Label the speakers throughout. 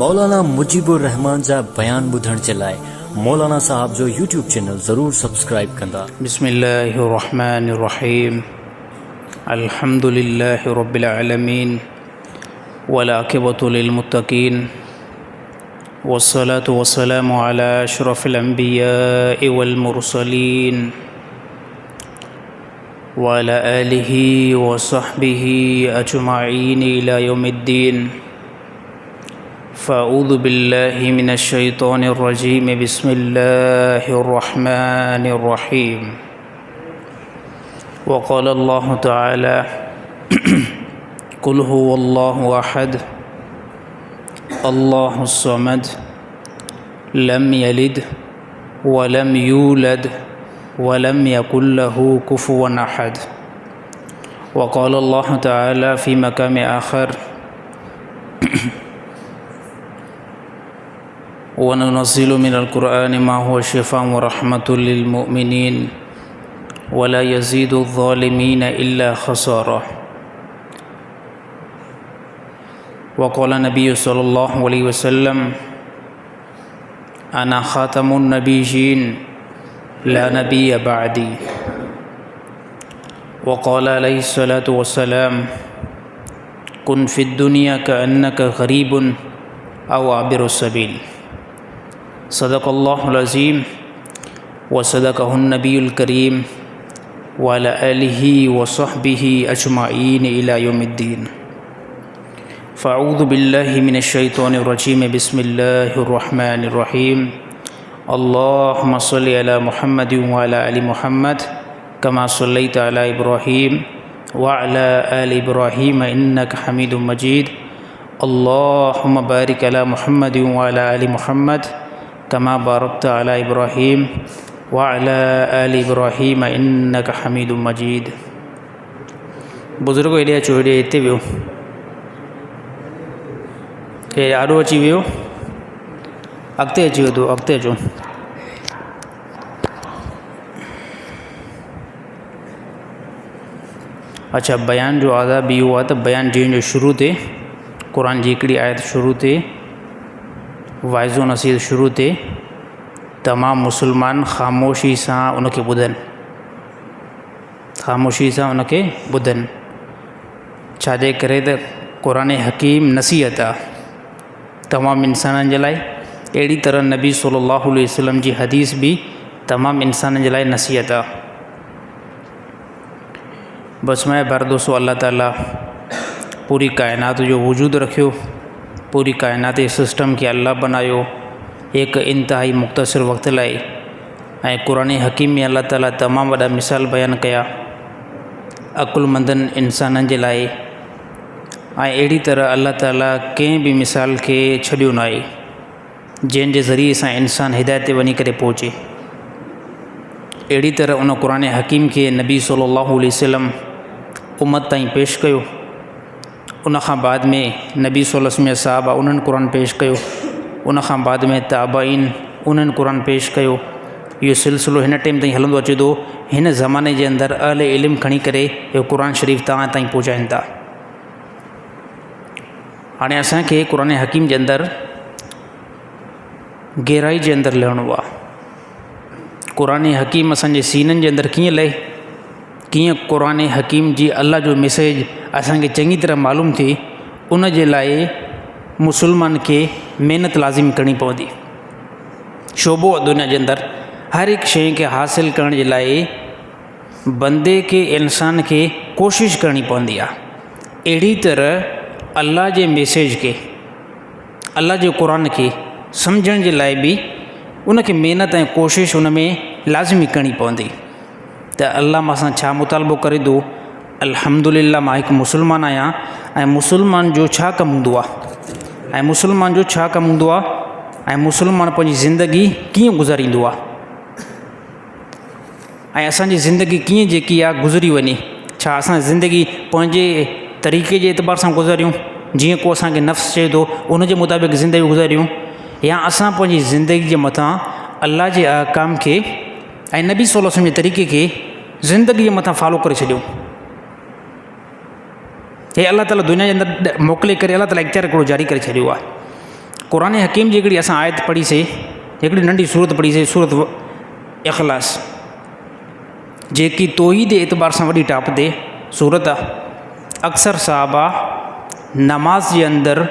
Speaker 1: मौलाना मुजीबुर रहमान जा बयान ॿुधण जे लाइ मौलाना साहब जो यूट्यूब चैनल ज़रूर सब्सक्राइब कंदा।
Speaker 2: बिस्मिल्लाहिर्रहमानिर्रहीम। अल्हम्दुलिल्लाहि रब्बिल आलमीन वल आक़िबतु लिल मुत्तक़ीन वस्सलातु वस्सलामु अला अशरफिल अंबियाइ वल मुरसलीन व अला आलिहि व सहबिहि अजमईन इला यौमिद्दीन। फ़अऊज़ु बिल्लाहि मिनश शैतानिर रजीम। बिस्मिल्लाहिर रहमानिर रहीम। वक़ाल अल्लाहु तआला कुल हुवल्लाहु अहद अल्लाहुस समद लम यलिद वलम यूलद वलम यकुल लहू कुफुवन अहद। वक़ाल अल्लाहु तआला फ़ी मक़ाम आख़र वनुनज़्ज़िलु मिनल क़ुरआनि मा हुवा शिफ़ाअ व रहमतुल लिल मुमिनीन वला यज़ीदुज़्ज़ालिमीन इल्ला ख़सारा। वक़ाल नबी सल्लल्लाहु अलैहि वसल्लम अना ख़ातमुन नबिय्यीन ला नबिय्य बअदी। वक़ाल अलैहिस्सलातु वस्सलाम कुन फ़िद्दुनिया कअन्नका ग़रीबुन औ आबिरुस सबील। सदक़ल्लाहुल अज़ीम व सदक़हुन नबियुल करीम व अला आलिहि व सहबिहि अजमईन इला यौमिद्दीन। फ़अऊज़ु बिल्लाहि मिनश शैतानिर रजीम। बिस्मिल्लाहिर रहमानिर रहीम। अल्लाहुम्मा सल्लि अला मुहम्मद व अला आलि मुहम्मद कमा सल्लैता अला इब्राहीम व अला आलि इब्राहीम इन्नका हमीदुम मजीद। अल्लाहुम्मा बारिक अला मुहम्मद व अला आलि मुहम्मद कमा बारकता अला इब्राहीम व अला आलि इब्राहीम इन्नका हमीदुम मजीद। बुज़ुर्गो हेॾे अचो, हेॾे हिते वियो, हे आॾो अची वियो, अॻिते अची वियो, अॻिते अचो। अच्छा, बयान जो आदाब इहो आहे त बयान जंहिंजो शुरू थिए क़ुर जी हिकिड़ी आयत शुरू थिए, वाइज़ो नसीहत शुरू थिए, तमामु मुसलमान ख़ामोशी सां उनखे ॿुधनि, ख़ामोशी सां उनखे ॿुधनि। छाजे करे त क़ुर हकीम नसीहत आहे तमामु इंसाननि जे लाइ। अहिड़ी तरह नबी सल्लल्लाहु अलैहि वसल्लम जी हदीस बि तमामु इंसाननि जे लाइ नसीहत आहे। बस मैं बरदोसो अल्लाह ताला पूरी कायनात जो वजूद रखियो, पूरी कायनात जे सिस्टम खे अल्लाह बनायो एक इंतहाई मुख़्तसिर वक़्त लाइ। ऐं क़ुर हकीम में अल्लाह ताला तमामु वॾा मिसाल बयान कया अक़ुलमंदनि इंसाननि जे लाइ। ऐं अहिड़ी तरह अल्लाह ताला कंहिं बि मिसाल खे छॾियो न आहे जंहिंजे ज़रिए सां इंसान हिदायत ते वञी करे पहुचे। अहिड़ी तरह उन क़ुर हकीम खे नबी सल्लल्लाहु अलैहि वसल्लम उम्मत ताईं पेश कयो। उन खां बाद में नबी सल्लल्लाहु अलैहि वसल्लम सहाबा उन्हनि क़ुर पेश कयो, उन खां बाद में ताबाइन उन्हनि क़ुर पेश कयो। इहो सिलसिलो हिन टाइम ताईं हलंदो अचे थो। हिन ज़माने जे अंदरि अहले इल्म खणी करे इहो क़ुर शरीफ़ तव्हां ताईं पहुचाइनि था। हाणे असांखे क़ुर हकीम जे अंदरि गहराई जे अंदरि लहणो आहे। क़ुर हकीम असांजे सीननि जे अंदरि कीअं लहे, कीअं क़ुर हकीम जी अल्लाह जो मैसेज असांखे चङी तरह मालूम थिए, उन जे लाइ मुसलमान खे महिनत लाज़िम करणी पवंदी। शोबो आहे दुनिया जे अंदरि, हर हिकु शइ खे हासिल करण जे लाइ बंदे खे, इंसान खे कोशिशि करणी पवंदी आहे। अहिड़ी तरह अल्लाह जे मैसेज खे, अल्लाह जे क़ुर खे सम्झण जे लाइ बि उनखे महिनत ऐं कोशिशि उन में लाज़िमी करणी पवंदी। त अल्लाह मां सां छा मुतालबो करे थो? अल्हम्दुलिल्लाह मां हिकु मुसलमान आहियां ऐं मुसलमान जो छा कमु हूंदो आहे, ऐं मुसलमान जो छा कमु हूंदो आहे, ऐं मुसलमान पंहिंजी ज़िंदगी कीअं गुज़ारींदो आहे, ऐं असांजी ज़िंदगी कीअं जेकी आहे गुज़री वञे। छा असां ज़िंदगी पंहिंजे तरीक़े जे एतबार सां गुज़ारियूं, जीअं को असांखे नफ़्स चए थो उन जे मुताबिक़ ज़िंदगी गुज़ारियूं, या असां पंहिंजी ज़िंदगी जे मथां अल्लाह जे अहकाम खे ऐं नबी सल्लल्लाहु अलैहि वसल्लम जे तरीक़े खे ज़िंदगी जे मथां फॉलो करे छॾियूं। हे अल्लाह ताला दुनिया जे अंदरि मोकिले करे अल्लाह ताला इख़्तियार हिकिड़ो जारी करे छॾियो आहे। क़ुरान हकीम जी हिकिड़ी असां आयत पढ़ीसीं, हिकिड़ी नंढी सूरत पढ़ीसीं, सूरत इख़लास, जेकी तौहीद जे एतबार सां वॾी टाप ते सूरत आहे। अक्सर साहबा नमाज़ जे अंदरि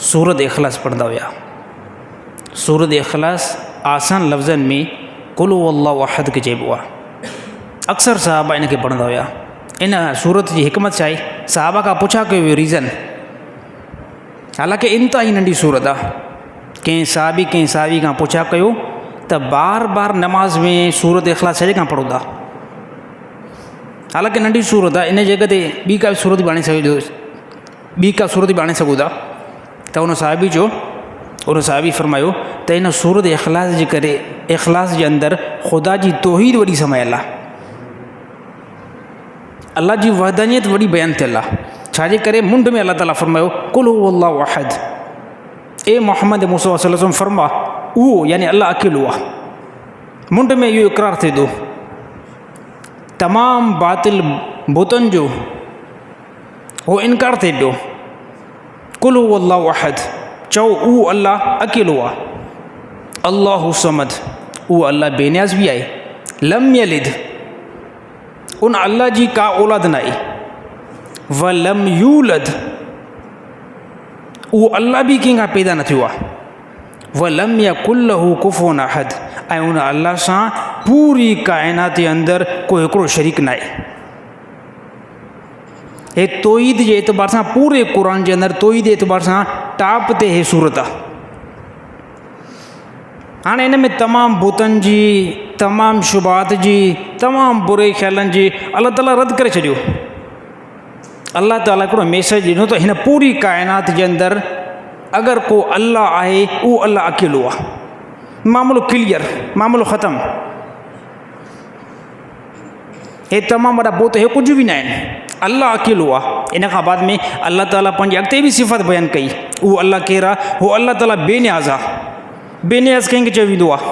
Speaker 2: सूरत इख़लास पढ़ंदा हुआ। सूरत इख़लास आसान लफ़्ज़नि में कुल हुवल्लाहु अहद खे चइबो आहे। अक्सर साहबा इन खे पढ़ंदा हुआ। इन सूरत जी हिकमत छा आहे? साहबा खां पुछा कयो वियो रीज़न, हालांकि इंतिहाई नंढी सूरत आहे। कंहिं साहबी खां पुछा कयो त बार बार नमाज़ में सूरत इख़लास छॾे खां पढ़ो था? हालांकि नंढी सूरत आहे, इन जॻह ते ॿी का सूरत बि आणे सघो था। त उन साहबी फरमायो त इन सूरत इख़लास जे करे, इख़लास जे अंदरि ख़ुदा जी तौहीद वॾी समायल आहे, अल्लाह जी वहदानियत वॾी बयानु थियल आहे। छाजे करे? मुंड में अल्लाह ताला फरमायो कुल हुवल्लाहु अहद, ए मोहम्मद मुसा सल्लल्लाहु अलैहि वसल्लम फरमा उहो यानी अल्लाह अकेलो आहे। मुंड में इहो इक़रार थिए थो। तमामु बातिल बुतनि जो उहो इनकार थिए पियो। कुल हुवल्लाहु अहद, चओ उहो अल्लाह अकेलो आहे। अल्लाहु समद, उहो अल्लाह बेनियाज़ बि आहे। लम यलिद, उन अल्लाह जी का औलाद न आहे। व लम यूलद, उहो अल्लाह बि कंहिंखां पैदा न थियो आहे। व लम यकुल लहू कुफुवन अहद, ऐं उन अल्लाह सां पूरी काइनात जे अंदरि को हिकिड़ो शरीक न आहे। हे तौहीद जे एतबार सां पूरे क़ुर जे अंदरि तौहीद जे एतबार सां टाप ते हे सूरत आहे। हाणे इन में तमामु बुतनि जी, तमामु शुबात जी, तमामु बुरे ख़्यालनि जी अल्लाह ताला रद्द करे छॾियो। अल्लाह ताला हिकिड़ो मैसेज ॾिनो त हिन पूरी काइनात जे अंदरि अगरि को अल्लाह आहे, उहो अल्लाह अकेलो आहे। मामिलो क्लियर, मामिलो ख़तमु। हे तमामु वॾा बोत, हे कुझु बि न आहिनि। अल्लाह अकेलो आहे। इन खां बाद में अल्लाह ताला पंहिंजी अॻिते बि सिफ़त बयानु कई। उहो अल्लाह केरु आहे? उहो अल्लाह ताला बेनियाज़ आहे। बेनियाज़ कंहिंखे चयो वेंदो आहे?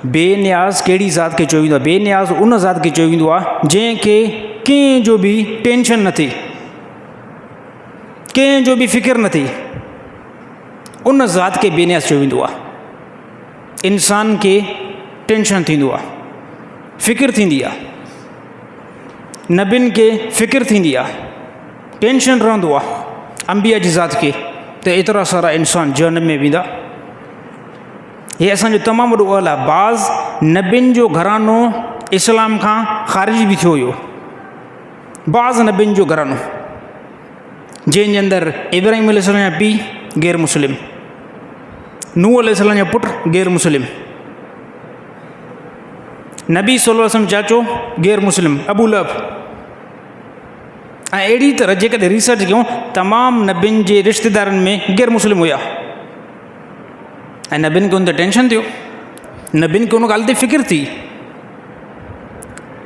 Speaker 2: बेनियाज़ कहिड़ी ज़ात खे चयो वेंदो आहे? बेनियाज़ उन ज़ात खे चयो वेंदो आहे जंहिंखे कंहिंजो बि टेंशन न थिए, कंहिंजो बि फ़िकिर न थिए, उन ज़ात खे बेनियाज़ चयो वेंदो आहे। इंसान खे टेंशन थींदो आहे, फ़िकिर थींदी आहे, नबियुनि खे फ़िकिर थींदी आहे, टेंशन रहंदो आहे अंबिया जी ज़ात खे त एतिरा सारा इंसान जहन्नम में वेंदा। हे असांजो तमामु वॾो ॻाल्हि आहे। बाज़ नबियुनि जो घरानो इस्लाम खां ख़ारिज बि थियो हुयो। बाज़ नबियुनि जो घरानो जंहिंजे अंदरि इब्राहिम अलैहिस्सलाम जा पीउ गैर मुस्लिम, नूह अलैहिस्सलाम जा पुटु गैर मुस्लिम, नबी सल्लल्लाहु अलैहि वसल्लम चाचो गैर मुस्लिम अबू लहब। ऐं अहिड़ी तरह जेकॾहिं रिसर्च कयूं तमामु नबियुनि जे रिश्तेदारनि में गैर मुस्लिम हुया। ऐं नबियुनि खे उन ते टेंशन थियो, नबियुनि खे उन ॻाल्हि ते फ़िकिर थी,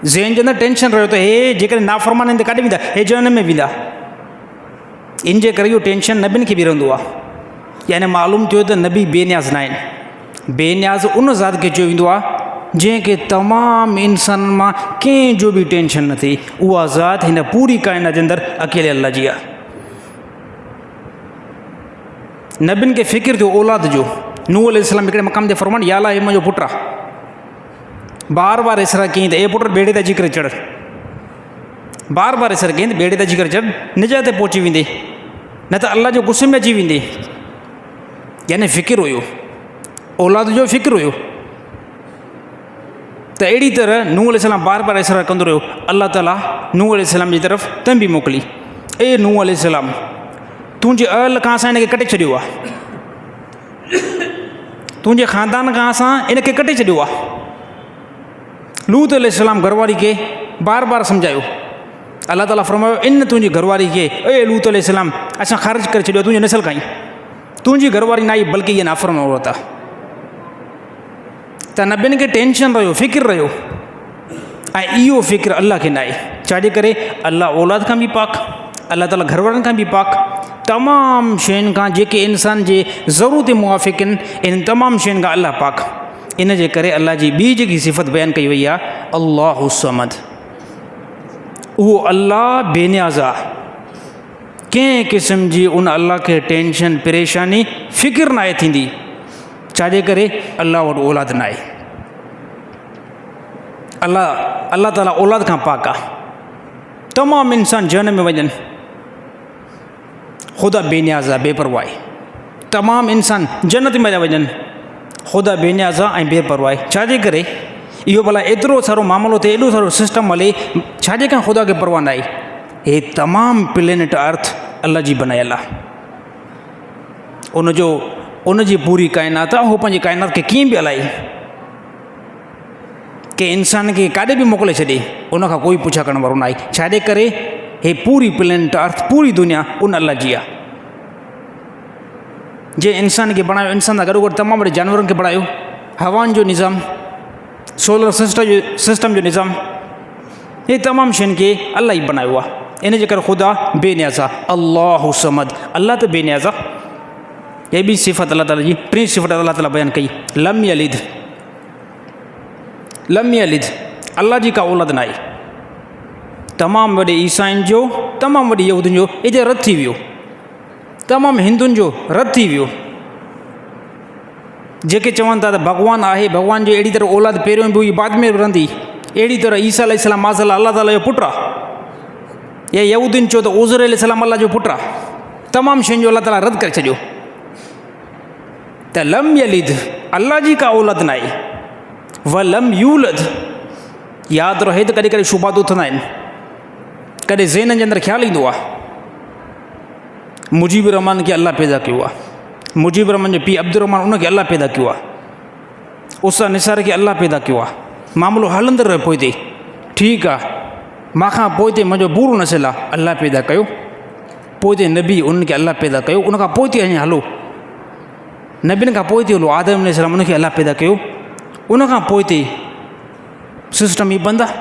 Speaker 2: ज़हन जे अंदरि टेंशन रहियो त हे जेकॾहिं नाफ़रमान आहिनि त काॾे वेंदा? हे जहन्नम में वेंदा। इन जे करे इहो टेंशन नबियुनि खे बि रहंदो आहे। यानी मालूम थियो त नबी बेनियाज़ न आहिनि। बेनियाज़ उन ज़ात खे चयो वेंदो आहे जंहिंखे तमामु इंसाननि मां कंहिंजो बि टेंशन न थिए। उहा ज़ात हिन पूरी काइनात जे अंदरि अकेले अल्लाह जी आहे। नबियुनि खे फ़िकिर थियो औलाद जो। नूह अलैहिस्सलाम हिकिड़े मक़ाम ते फ़रमाइनि या अल्लाह, हे मुंहिंजो पुटु आहे। बार बार इसरा कयईं त ए पुटु ॿेड़े ते अची करे चढ़। बार बार इसरा कयईं त ॿेड़े ते अची करे चढ़, निजात ते पहुची वेंदे, न त अल्लाह जो गुस्से में अची वेंदे। यानी फ़िकिर हुयो, औलाद जो फ़िकिर हुयो। त अहिड़ी तरह नूह अलैहिस्सलाम बार बार इसरा कंदो रहियो। अल्लाह ताला नूह अलैहिस्सलाम जी तरफ़ तंबी मोकिली, ए नूह अलैहिस्सलाम, तुंहिंजे अहल खां असां हिन खे कटे छॾियो आहे, तुंहिंजे ख़ानदान खां असां इन खे कटे छॾियो आहे। लूत अलैहिस्सलाम घरवारी खे बार बार सम्झायो। अल्लाह ताला फरमायो इन तुंहिंजी घरवारी खे, ए लूत अलैहिस्सलाम, असां ख़ारिज करे छॾियो तुंहिंजे नसल खां ई। तुंहिंजी घरवारी न आई बल्कि इहा नाफ़रमान औरत आहे। त नबियुनि खे टेंशन रहियो, फ़िकिर रहियो। ऐं इहो फ़िकिर अल्लाह खे न आहे। छाजे करे? अल्लाह औलाद खां बि पाक, अल्लाह ताला घरवारनि खां बि पाक, तमामु शयुनि खां जेके इंसान जे ज़रूरत मुवाफ़िक़ आहिनि, इन तमामु शयुनि खां अल्लाह पाक। इन जे करे अल्लाह जी ॿी जेकी सिफ़त बयानु कई वई आहे अल्लाहु समद, उहो अल्लाह बेनियाज़ आहे, कंहिं क़िस्म जी उन अल्लाह खे टेंशन परेशानी फ़िकिर न आहे थींदी, छाजे करे अल्लाह वटि औलाद न आहे। अल्लाह ताला औलाद खां पाक आहे। तमामु इंसान जहन में वञनि, ख़ुदा बेनियाज़ आहे, बेपरवाह आहे। तमामु इंसान जन्नत में था वञनि, ख़ुदा बेनियाज़ आहे ऐं बेपरवाह आहे। छाजे करे इहो भला एतिरो सारो मामिलो थिए, एॾो सारो सिस्टम हले, छाजे खां ख़ुदा खे परवाह न आहे। हे तमामु प्लेनेट अर्थ अल्लाह जी बनायल आहे। उनजी पूरी काइनात आहे। उहो पंहिंजी काइनात खे कीअं बि हलाए, के इंसान खे काॾे बि मोकिले छॾे, उनखां कोई पुछा करण वारो न आहे। छाजे करे हे पूरी प्लेनेट अर्थ, पूरी दुनिया उन अल्लाह जी आहे। जे इंसान खे बणायो, इंसान सां गॾोगॾु तमामु वॾे जानवरनि खे बणायो, हवाउनि जो निज़ाम, सोलर सिस्टम जो निज़ाम, हे तमामु शयुनि खे अल्लाह ई बनायो आहे। इन जे करे ख़ुदा बेनियाज़ आहे। अल्लाहु समद, अल्लाह त बेनियाज़ आहे। हे ॿी सिफ़त अल्लाह ताला जी, टी सिफ़त अल्लाह ताला बयानु कई। लम यलिद, अल्लाह जी का औलाद न आहे। तमामु वॾे ईसाइनि जो, तमामु वॾे यहूदियुनि जो इते रद्द थी वियो, तमामु हिंदुनि जो रद्द थी वियो। जेके चवनि था त भॻवानु आहे, भॻवान जो अहिड़ी तरह औलाद पहिरियों बि हुई, बाद में बि रहंदी, अहिड़ी तरह ईसा अलैहिस्सलाम माज़अल्लाह अल्लाह ताला जो पुटु आहे, या यहूदियुनि चयो त उज़ैर अलैहिस्सलाम अल्लाह जो पुटु आहे। तमामु शयुनि जो अल्लाह ताला रद्द करे छॾियो। त लम यलिद, अल्लाह जी का औलाद न आहे। व लम यूलद, यादि रहे त कॾहिं कॾहिं शुबात उथंदा आहिनि, कॾहिं ज़हन जे अंदरि ख़्यालु ईंदो आहे मुजीब रहमान खे अल्लाह पैदा कयो आहे, मुजीब रहमान जो पीउ अब्दुर रहमान उनखे अल्लाह पैदा कयो आहे, उसा निसार खे अल्लाह पैदा कयो आहे। मामिलो हलंदड़ रहे पोइ ते, ठीकु आहे, मांखां पोइ ते मुंहिंजो पूरो नसिल आहे, अल्लाह पैदा कयो। पोइ ते नबी उन्हनि खे अल्लाह पैदा कयो, उनखां पोइ ते अञा हलो, नबियुनि खां पोइ ते हलो, आदम अलैहिस्सलाम उनखे अल्लाह पैदा कयो, उनखां पोइ ते सिस्टम ई बंदि आहे।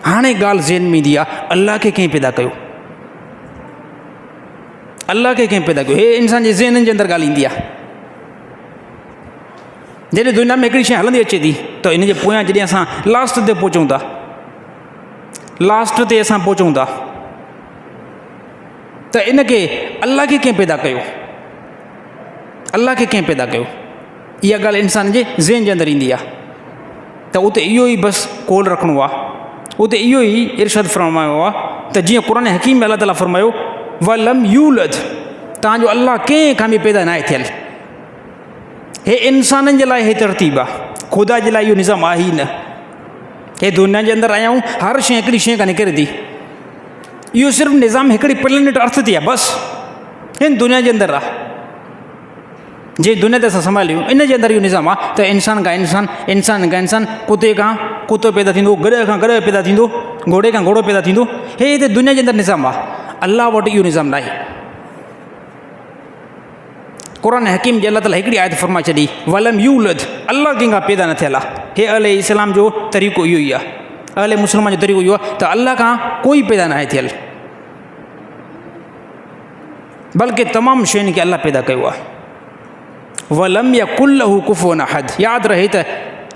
Speaker 2: हाणे ॻाल्हि ज़हन में ईंदी आहे, अल्लाह खे कंहिं पैदा कयो, अल्लाह खे कंहिं पैदा कयो। हे इंसान जे ज़हन जे अंदरि ॻाल्हि ईंदी आहे। जॾहिं दुनिया में हिकिड़ी शइ हलंदी अचे थी, त इन जे पोयां जॾहिं असां लास्ट ते पहुचूं था, लास्ट ते असां पहुचूं था, त इनखे अल्लाह खे कंहिं पैदा कयो, अल्लाह खे कंहिं पैदा कयो, इहा ॻाल्हि इंसान जे ज़हन जे अंदरि ईंदी आहे। त उते इहो ई बसि कोल रखिणो आहे, उते इहो ई इरशाद फरमायो आहे त जीअं क़ुर हकीम में अल्लाह ताला फरमायो वलम यूलद, तव्हांजो अल्लाह कंहिं खां बि पैदा न आहे थियलु। हे इंसाननि जे लाइ हे तरतीब आहे, ख़ुदा जे लाइ इहो निज़ाम आहे ई न। हे दुनिया जे अंदरि आया आहियूं, हर शइ हिकिड़ी शइ खां निकिरे थी, इहो सिर्फ़ु निज़ाम हिकिड़ी प्लेनेट अर्थ ते आहे, बसि हिन दुनिया जे अंदरि आहे। जे दुनिया ते असां संभालियूं, इन जे अंदरि इहो निज़ाम आहे त इंसान खां इंसान, इंसान खां इंसान, कुते खां कुतो पैदा थींदो, गॾ खां गॾ पैदा थींदो, घोड़े खां घोड़ो पैदा थींदो। हे हिते दुनिया जे अंदरि निज़ाम आहे, अल्लाह वटि इहो निज़ाम न आहे। क़ुर हकीम जे अल्लाह ताला हिकिड़ी आयत फरमाए छॾी, वलम यूलद, अल्लाह कंहिंखां पैदा न थियल आहे। हे अहले इस्लाम जो तरीक़ो इहो ई आहे, अहले मुस्लमान जो तरीक़ो इहो आहे त अल्लाह खां कोई पैदा न आहे थियलु, बल्कि तमामु शयुनि खे अल्लाह पैदा कयो आहे। वलम यकुल लहू कुफुवन अहद, यादि रहे त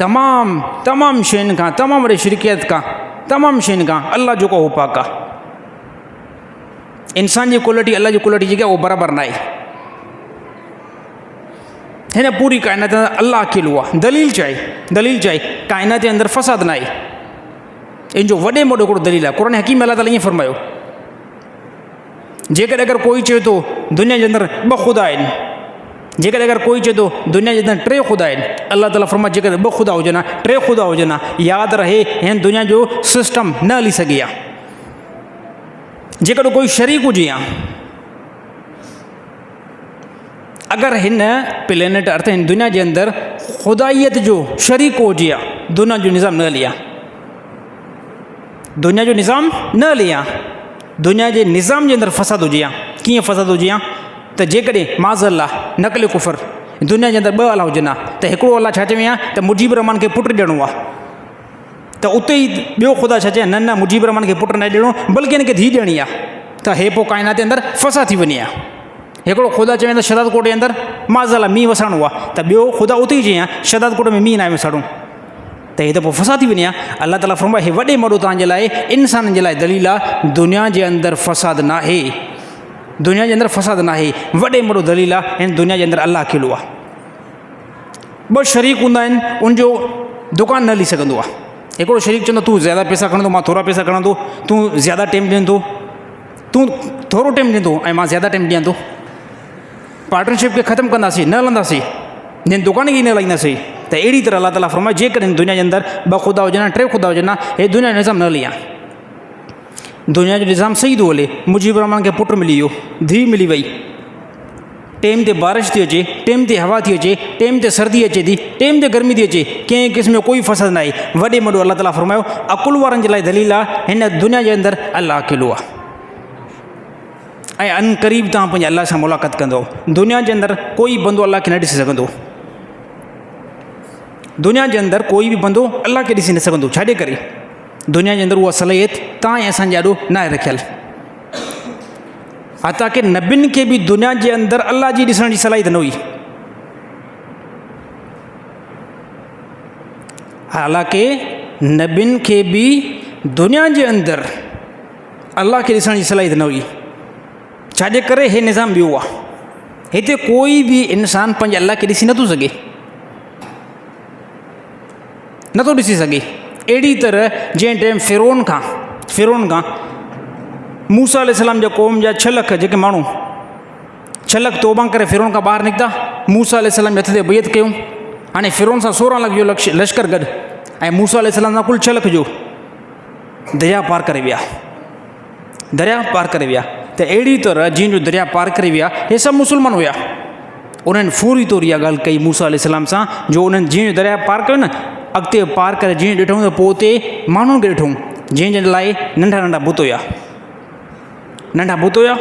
Speaker 2: तमामु शयुनि खां, तमामु वॾे शिरकियत खां, तमामु शयुनि खां अल्लाह जेको हो पाक आहे। इंसान जी क्वालिटी अल्लाह जी क्वालिटी जेका उहो बराबरि न आहे। हिन पूरी काइनात अल्लाह अकेलो आहे। दलील चाहे काइनात जे अंदरि फ़साद न आहे, इन जो वॾे में वॾो हिकिड़ो दलील आहे। क़ुर हकीम अल्लाह ताला ईअं फरमायो, जेकॾहिं अगरि कोई चए थो दुनिया जे अंदरि ॿ ख़ुदा आहिनि, जेकॾहिं अगरि कोई चए थो दुनिया जे अंदरि 3 ख़ुदा आहिनि, अल्लाह ताला फरमाए जेकॾहिं 2 ख़ुदा हुजनि, 3 ख़ुदा हुजनि, यादि रहे हिन दुनिया जो सिस्टम न हली सघे आहे। जेकॾहिं कोई शरीक हुजे आहे, अगरि हिन प्लेनेट अर्थ, हिन दुनिया जे अंदरि ख़ुदाइत जो शरीक हुजे आहे, दुनिया जो निज़ाम न हली आहे, दुनिया जो निज़ाम न हली आहे। दुनिया जे निज़ाम जे अंदरि फ़साद हुजे आहे। कीअं फ़साद हुजे आहे त जेकॾहिं माज़अल्लाह नक़ल कुफ़र दुनिया जे अंदरि 2 अलाह हुजनि, त हिकिड़ो अलाह छा चवे आहे त मुजीब रहमान खे पुटु ॾियणो आहे, त उते ई ॿियो ख़ुदा छा चए, न मुजीब रहमान खे पुटु न ॾियणो, बल्कि हिनखे धीउ ॾियणी आहे। त हे पोइ काइनात जे अंदरि फ़साद थी वञे आहे। हिकिड़ो ख़ुदा चवे त शदाद कोट जे अंदरि माज़अल्लाह मींहुं वसाइणो आहे, त ॿियो ख़ुदा उते ई चए शदाद कोट में मींहुं न आहे वसाइणो, त हे त पोइ फ़साद थी वञे आहे। अल्लाह ताला फरमाए हे वॾे में वॾो तव्हांजे लाइ, इंसाननि जे लाइ दलील आहे, दुनिया जे अंदरि फ़साद न आहे। दुनिया जे अंदरि फ़साद न आहे। वॾे में वॾो दलील आहे हिन दुनिया जे अंदरि अलाह अकेलो आहे। ॿ शरीक हूंदा आहिनि, उनजो दुकानु न हली सघंदो आहे। हिकिड़ो शरीक चवंदो तूं ज़्यादा पैसा खणंदो, मां थोरा पैसा खणंदो, तूं ज़्यादा टाइम ॾींदो, तूं थोरो टाइम ॾींदो ऐं मां ज़्यादा टाइम ॾियां थो। पार्टनरशिप खे ख़तमु कंदासीं, न हलंदासीं, जिन दुकान खे ई न हलाईंदासीं। त अहिड़ी तरह अलाह ताला फरमाए जेकॾहिं दुनिया जे अंदरि ॿ ख़ुदा हुजनि, 3 ख़ुदा हुजनि, हे दुनिया जो निज़ाम न हली आहे। दुनिया जो निज़ाम सही थो हले। मुजीब रहमान खे पुटु मिली वियो, धीउ मिली वई, टाइम ते बारिश थी अचे, टाइम ते हवा थी अचे, टाइम ते सर्दी अचे थी, टाइम ते गर्मी थी अचे, कंहिं क़िस्म जो कोई फ़साद न आहे। वॾे में वॾो अलाह ताला फरमायो अकुल वारनि जे लाइ दलील आहे हिन दुनिया जे अंदरि अलाह अकेलो आहे। ऐं अन क़रीब तव्हां पंहिंजे अलाह सां मुलाक़ात कंदो। दुनिया जे अंदरि कोई बंदो अलाह खे न ॾिसी सघंदो। दुनिया जे अंदरि कोई बि बंदो अलाह खे ॾिसी न सघंदो। छाजे करे? दुनिया जे अंदरि उहा सलाहियत तव्हां ऐं असांजे ॾाढो न आहे रखियलु। हता की नबियुनि खे बि दुनिया जे अंदरि अलाह जी ॾिसण जी सलाहियत न हुई। हालांकि नबियुनि खे बि दुनिया जे अंदरि अलाह खे ॾिसण जी सलाहियत न हुई। छाजे करे? हे निज़ाम ॿियो आहे। हिते कोई बि इंसानु पंहिंजे अलाह खे ॾिसी नथो सघे, नथो ॾिसी सघे। अहिड़ी तरह जंहिं टाइम फ़िरौन खां मूसा अलैहिस्सलाम जा क़ौम जा 6 लख जेके माण्हू 6 लख तौबा करे फ़िरौन खां ॿाहिरि निकिता, मूसा अलैहिस्सलाम जे हथ ते बैत कयूं। हाणे फ़िरौन सां 16 लख जो लश्कर गॾु ऐं मूसा अलैहिस्सलाम सां कुल 6 लख जो दरिया पार करे विया। त अहिड़ी तरह जीअं जो दरिया पार करे विया, हे सभु मुस्लमान हुया। उन्हनि फूरी तौर इहा ॻाल्हि कई मूसा अलैहिस्सलाम सां, जो उन्हनि जीअं दरिया पार कयो न, अॻिते पार करे जीअं ॾिठूं त पोइ उते माण्हुनि खे ॾिठूं जंहिंजे लाइ नंढा नंढा बुत हुया,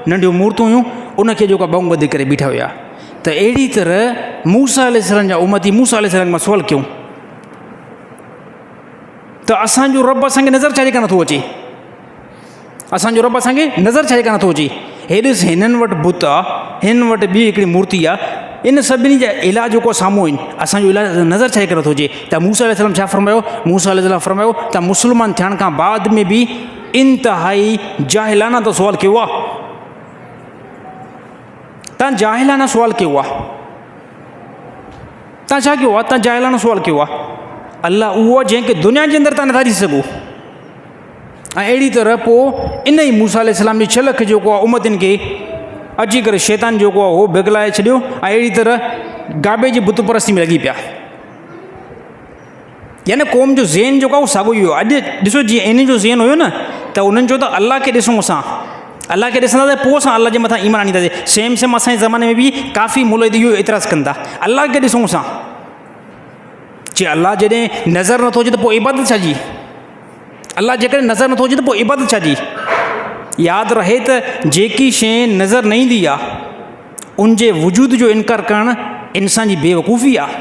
Speaker 2: नंढियूं मूर्तियूं हुयूं, उनखे जेको बम ॿधी करे बीठा हुया। त अहिड़ी तरह मूसा अलैहिस्सलाम जा उम्मती मूसा अलैहिस्सलाम मां सुवाल कयूं त असांजो रब असांखे नज़र छाजे कान नथो अचे? असांजो रब असांखे नज़र छाजे कान नथो अचे? हे ॾिस, हिननि वटि बुत आहे, हिन वटि ॿी हिकिड़ी मूर्ति आहे, इन सभिनी जा इलाज जेको साम्हूं आहिनि, असांजो इलाज नज़र छाजे कान नथो अचे? त मूसा अलैहिस्सलाम छा फरमायो? मूसा अलैहिस्सलाम फरमायो त मुस्लमान थियण खां बाद में बि इंतिहाई जाहिलाना त सुवाल कयो आहे। तव्हां जाहिलाना सुवाल कयो आहे। तव्हां छा कयो आहे? तव्हां जाहिलाना सुवाल कयो आहे। अलाह उहो जंहिंखे दुनिया जे अंदरि तव्हां नथा ॾिसी सघो। ऐं अहिड़ी तरह पोइ इन ई मूसा अलैहिस्सलाम जी 6 लख जेको आहे उम्मतियुनि खे अची करे शैतान जेको आहे उहो बिगलाए छॾियो ऐं अहिड़ी तरह गाबे जी बुत परस्ती में लॻी पिया। यानी क़ौम जो ज़हन जेको आहे उहो साॻियो ई हुयो। अॼु ॾिसो जीअं इन जो ज़हन हुयो न, त उन्हनि चयो त अलाह खे ॾिसूं असां, अलाह खे ॾिसंदासीं पोइ असां अलाह जे मथां ईमान आणींदासीं। सेम असांजे ज़माने में बि काफ़ी मुल्हिद इहो एतिराज़ कनि था, अलाह खे ॾिसूं असां। चए अलाह जॾहिं नज़र नथो अचे त पोइ इबादत छा जी? अलाह जेकॾहिं नज़र नथो अचे त पोइ इबादत छा जी? यादि रहे त जेकी शइ नज़र न ईंदी आहे उनजे वजूद जो इनकार करणु इंसान जी बेवकूफ़ी आहे।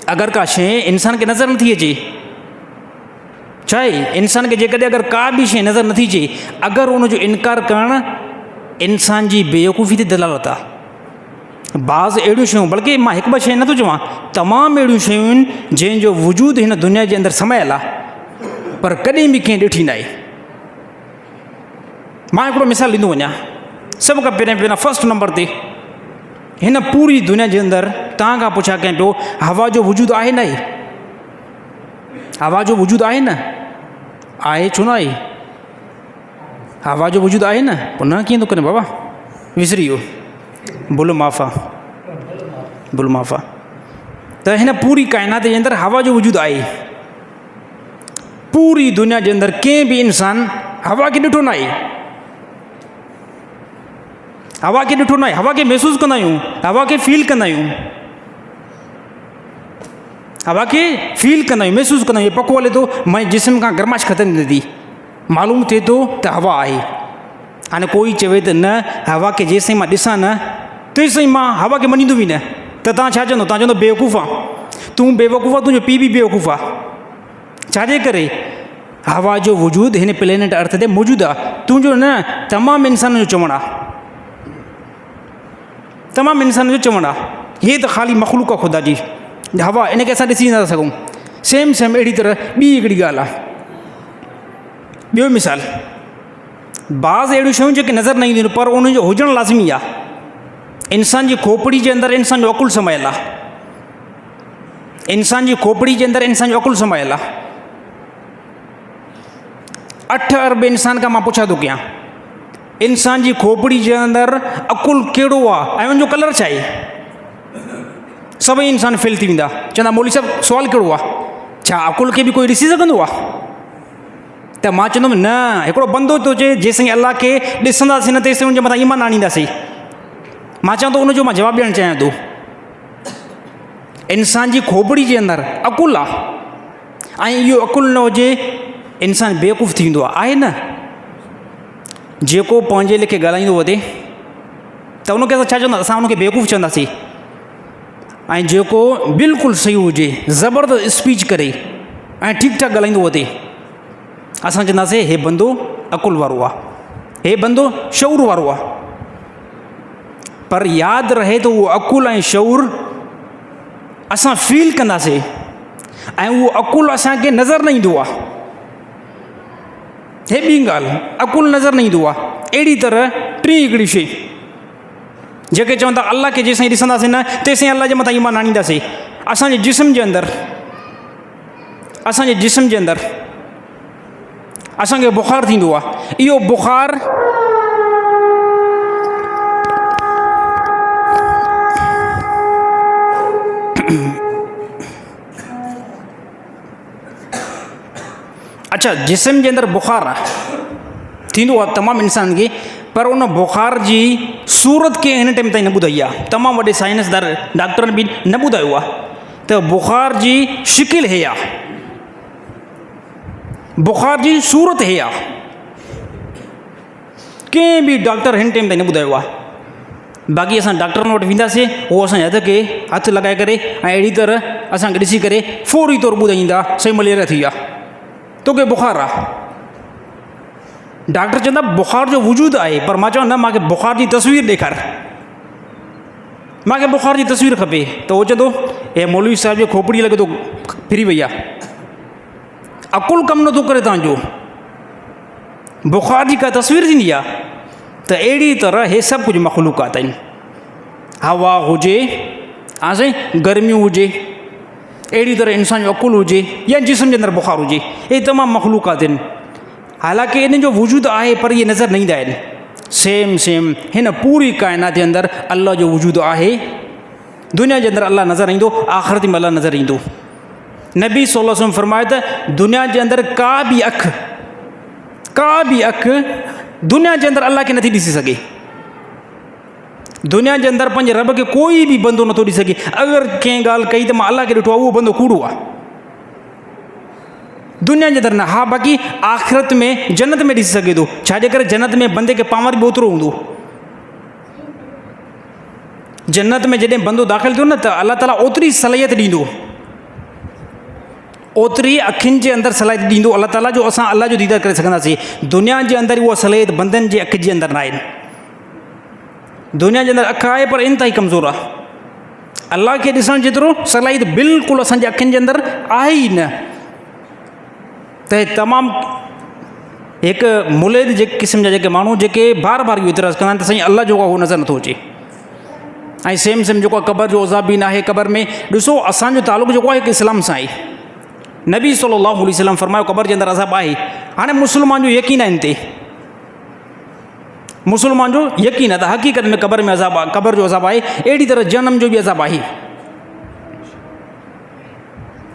Speaker 2: अगरि का शइ इंसान खे नज़र नथी अचे, छा आहे इंसान खे जेकॾहिं अगरि का बि शइ नज़र नथी अचे, अगरि उनजो इनकार करणु इंसान जी बेवकूफ़ी ते दलालत आहे। बाज़ अहिड़ियूं शयूं, बल्कि मां 1-2 शयूं नथो चवां, तमामु अहिड़ियूं शयूं आहिनि जंहिंजो वजूद हिन दुनिया जे अंदरि समायल आहे पर कॾहिं बि कंहिं ॾिठी न आहे। मां हिकिड़ो मिसाल ॾींदो वञा। सभ खां पहिरियों फस्ट नंबर ते हिन पूरी दुनिया जे अंदरि तव्हां खां पुछा कयां पियो, हवा जो वजूद आहे न आहे? हवा जो वजूद आहे न आहे? छो न आहे? हवा जो वजूद आहे न? पोइ न कीअं थो करे बाबा? विसरी वियो, बुल माफ़ा। त हिन पूरी काइनात जे अंदरि हवा जो वजूद आहे। पूरी दुनिया जे अंदरि कंहिं बि इंसान हवा खे ॾिठो न आहे। हवा खे ॾिठो न आहे, हवा खे महसूसु कंदा आहियूं, हवा खे फील कंदा आहियूं, महसूसु कंदा आहियूं। पको हले थो मुंहिंजे जिस्म खां गरमाश ख़तमु थी थी, मालूम थिए थो त हवा आहे। हाणे कोई चवे त न, हवा खे जेसिताईं मां ॾिसां न तेसिताईं मां हवा खे मञींदो बि न, त तव्हां छा चवंदो? तव्हां चवंदो बेवकूफ़ आहे, तूं बेवकूफ़ आहे, तुंहिंजो पीउ बि बेवकूफ़ आहे। छाजे करे? हवा जो वजूद हिन प्लेनेट अर्थ ते मौजूदु आहे। तुंहिंजो न, तमामु इंसाननि जो चवणु आहे, तमामु इंसाननि जो चवणु आहे। हीअ त ख़ाली मख़लूक़ आहे ख़ुदा जी हवा, इन खे असां ॾिसी नथा सघूं। सेम अहिड़ी तरह ॿी हिकिड़ी ॻाल्हि आहे। ॿियो मिसाल, बाज़ अहिड़ियूं शयूं जेके नज़र न ईंदियूं आहिनि पर उन जो हुजणु लाज़मी आहे। इंसान जी खोपड़ी जे अंदरि इंसान जो अकुलु समायल आहे। इंसान जी खोपड़ी जे अंदरि इंसान जो अकुलु समायल आहे। 8 अरब इंसान खां मां पुछा थो कयां, इंसान जी खोपड़ी जे अंदरि अकुलु कहिड़ो आहे ऐं उनजो कलर छा आहे? सभई इंसान फेल थी वेंदा, चवंदा मौलवी साहिबु सुवालु कहिड़ो आहे? छा अकुल खे बि कोई ॾिसी सघंदो आहे? त मां चवंदुमि न, हिकिड़ो बंदो थो चए जेसिताईं अलाह खे ॾिसंदासीं न तेसिताईं उनजे मथां ईमान आणींदासीं। मां चवां थो उनजो मां जवाबु ॾियणु चाहियां थो। इंसान जी खोपड़ी जे अंदरि अकुलु आहे ऐं इहो अकुलु न हुजे इंसान बेवकूफ़ थी वेंदो आहे न। जेको पंहिंजे लेखे ॻाल्हाईंदो वधे त उनखे असां छा चवंदा? असां उनखे बेवकूफ़ चवंदासीं। ऐं जेको बिल्कुलु सही हुजे, ज़बरदस्त स्पीच करे ऐं ठीकु ठाकु ॻाल्हाईंदो वधे, असां चवंदासीं हे बंदो अकुलु वारो आहे, हे बंदो शऊर वारो आहे। पर यादि रहे त उहो अकुलु ऐं शऊर असां फील कंदासीं ऐं उहो अकुलु असांखे नज़र न ईंदो आहे। हे ॿी ॻाल्हि, अकुलु नज़र न ईंदो आहे। अहिड़ी तरह टी हिकिड़ी शइ जेके चवंदा अलाह खे जेसिताईं ॾिसंदासीं न तेसिताईं अलाह जे मथां ईमान आणींदासीं। असांजे जिस्म जे अंदरि असांखे बुख़ारु थींदो आहे। इहो बुख़ारु अच्छा, जिस्म जे अंदरि बुख़ारु आहे, थींदो आहे तमामु इंसान खे, पर उन बुख़ार जी सूरत खे हिन टाइम ताईं न ॿुधाई आहे। तमामु वॾे साइंसदान डॉक्टरनि बि न ॿुधायो आहे त बुख़ार जी शिकिल हे आहे, बुख़ार जी सूरत हे आहे। कंहिं बि डॉक्टर हिन टाइम ताईं न ॿुधायो आहे। बाक़ी असां डॉक्टरनि वटि वेंदासीं, उहो असांजे हथ खे हथु लॻाए करे ऐं अहिड़ी तरह असांखे ॾिसी करे फौरी तौरु ॿुधाईंदा सही मलेरिया थी आहे, तोखे बुख़ारु आहे। डॉक्टर चवंदा बुख़ार जो वजूदु आहे, पर मां चवां न, मूंखे बुख़ार जी तस्वीर ॾेखार, मूंखे बुख़ार जी तस्वीर खपे। त उहो चवंदो हे मौलवी साहिब जो खोपड़ी लॻे थो फिरी वई आहे, अकुलु कमु नथो करे तव्हांजो, बुख़ार जी का तस्वीर थींदी आहे। त अहिड़ी तरह हे सभु कुझु मख़लूक़ात आहिनि। हवा हुजे साईं, गर्मियूं हुजे, अहिड़ी तरह इंसान जो अकुलु हुजे या जिस्म जे अंदरि बुख़ारु हुजे, इहे तमामु मख़लूक़ात आहिनि। हालांकि इन जो वजूदु आहे पर इहे नज़र न ईंदा आहिनि। सेम हिन पूरी काइनात जे अंदरि अल्लाह जो वजूदु आहे। दुनिया जे अंदरि अल्लाह नज़र ईंदो, आख़िरत में अल्लाह नज़र ईंदो। नबी सल्लल्लाहु अलैहि वसल्लम फरमाए त दुनिया जे अंदरि का बि अखि दुनिया जे अंदरि अल्लाह खे नथी ॾिसी सघे। दुनिया जे अंदरि पंहिंजे रब खे कोई बि बंदो नथो ॾिसी सघे। अगरि कंहिं ॻाल्हि कई त मां अल्लाह खे ॾिठो आहे, उहो बंदो कूड़ो आहे। दुनिया जे अंदरि न। हा, बाक़ी आख़िरत में जन्नत में ॾिसी सघे थो। छाजे करे जन्नत में बंदे खे पावर बि ओतिरो हूंदो। जन्नत में जॾहिं बंदो दाख़िल थियो न त अलाह ताला ओतिरी सलाहियत ॾींदो, ओतिरी अखियुनि जे अंदरि सलाहियत ॾींदो अलाह ताला, जो असां अलाह जो दीदार करे सघंदासीं। दुनिया जे अंदरि उहा सलाहियत बंदनि जे अखि जे अंदरि न आहे। दुनिया जे अंदरि अखि आहे पर इंतिहाई कमज़ोर आहे। अलाह खे ॾिसण जेतिरो सलाहियत बिल्कुलु असांजे अखियुनि जे अंदरि आहे ई न। त तमामु हिकु मुलेद जे क़िस्म जा जेके माण्हू जेके बार बार इहो इतिराज़ कंदा आहिनि त साईं अलाह जेको आहे उहो नज़र नथो अचे। ऐं सेम जेको आहे क़बर जो अज़ाब बि न आहे। क़बर में ॾिसो असांजो तालुक़ु जेको आहे हिकु इस्लाम सां आहे। नबी सल्लल्लाहु अलैहि वसल्लम फरमायो क़बर जे अंदरि अज़ाब आहे। हाणे मुस्लमान जो यकीन आहे इन ते, मुस्लमान जो यकीन आहे त हक़ीक़त में क़बर में अज़ाब आहे, क़बर जो अज़ाब आहे। अहिड़ी तरह जनम जो बि अज़ाब आहे।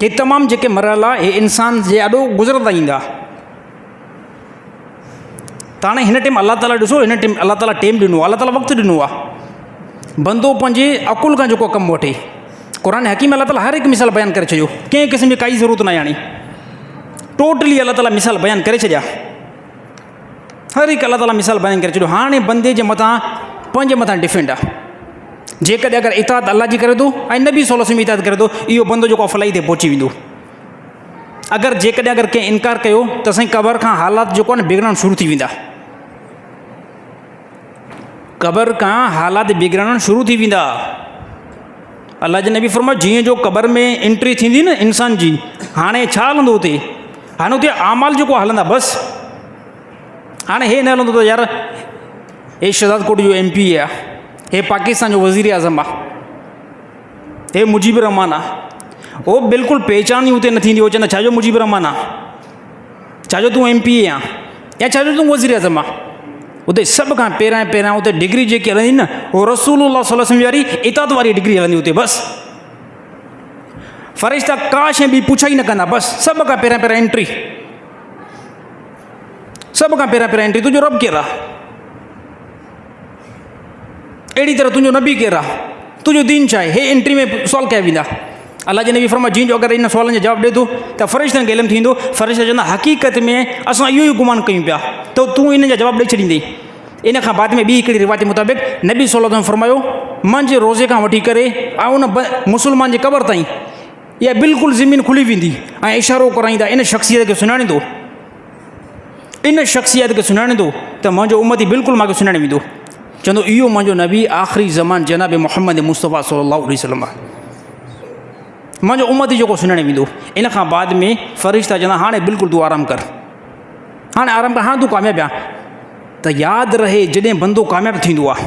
Speaker 2: हे तमामु जेके मरहला हे इंसान जे ॾाढो गुज़रंदा ईंदा। त हाणे हिन टाइम अलाह ताला ॾिसो, हिन टाइम अलाह ताला टाइम ॾिनो आहे, अलाह ताला वक़्तु ॾिनो आहे। बंदो पंहिंजे अकुल खां जेको कमु वठे। क़ुरान हकीम अलाह ताला हर हिकु मिसाल बयानु करे छॾियो, कंहिं क़िस्म जी काई ज़रूरत न आहे। हाणे टोटली अलाह ताला मिसाल बयानु करे छॾिया, हर हिकु अलाह ताला मिसाल बयानु करे छॾियो। हाणे बंदे जे मथां पंहिंजे मथां डिफेंड आहे। जेकॾहिं अगरि इताअत अलाह जी करे थो ऐं नबी सल्लल्लाहु अलैहि वसल्लम इताअत करे थो, इहो बंदो जेको आहे फलाही ते पहुची वेंदो। अगरि जेकॾहिं कंहिं इनकार कयो त साईं क़बर खां हालात जेको आहे न बिगड़णु शुरू थी वेंदा। क़बर खां हालात बिगड़णु शुरू थी वेंदा। अलाह जे नबी फरमायो जीअं जो क़बर में एंट्री थींदी न इंसान जी, हाणे छा हलंदो हुते? हाणे हुते आमाल जेको हलंदा बसि। हाणे हे न हलंदो त यार हे शहजाद कोट जो MP आहे, हे पाकिस्तान जो वज़ीर आज़म आहे, हे मुजीब रहमान आहे, उहो बिल्कुलु पहचान ई हुते न थींदी। उहो चवंदा छाजो मुजीब रहमान आहे, छाजो तूं MP आहे या छाजो तूं वज़ीर आज़म आहे। उते सभ खां पहिरियां उते डिग्री जेकी हलंदी न उहो रसूलुल्लाह सल्लल्लाहु अलैहि वसल्लम वारी इताअत वारी डिग्री हलंदी उते। बसि फ़रिश्ता का शइ ॿी पुछा ई न कंदा, बसि सभ खां पहिरियां एंट्री, सभ खां पहिरियां एंट्री, तुंहिंजो रब केरु आहे, अहिड़ी तरह तुंहिंजो नबी केरु आहे, तुंहिंजो दीन छा आहे, हे एंट्री में सुवाल कया वेंदा। अलाह जे नबी फरमाया जंहिंजो अगरि इन सुवालनि जो जवाबु ॾिए थो त फ़रिश्तनि खे इल्मु थींदो। फ़रिश्ता चवंदा हक़ीक़त में असां इहो ई गुमान कयूं पिया त तूं इन जा जवाबु ॾेई छॾींदई। इन खां बाद में ॿी हिकिड़ी रिवायत मुताबिक़ नबी सल्लल्लाहु अलैहि वसल्लम फरमायो मंझि रोज़े खां वठी करे ऐं उन मुस्लमान जे क़बर ताईं इहा बिल्कुलु ज़मीन खुली वेंदी ऐं इशारो कराईंदा इन शख़्सियत खे सुञाणींदो, इन शख़्सियत खे सुञाणींदो त मुंहिंजो उम्मती बिल्कुलु मूंखे सुञाणे वेंदो। चवंदो इहो मुंहिंजो नबी आख़िरी ज़मान जनाब मोहम्मद मुस्तफ़ा सल्लल्लाहु अलैहि वसल्लम आहे, मुंहिंजो उम्मती जेको सुञाणे वेंदो। इन खां बाद में फ़रिश्ता चवंदा हाणे बिल्कुलु तूं आरामु कर, हाणे आरामु कर, हाणे तूं कामयाबु आहे। त यादि रहे जॾहिं बंदो कामयाबु थींदो आहे,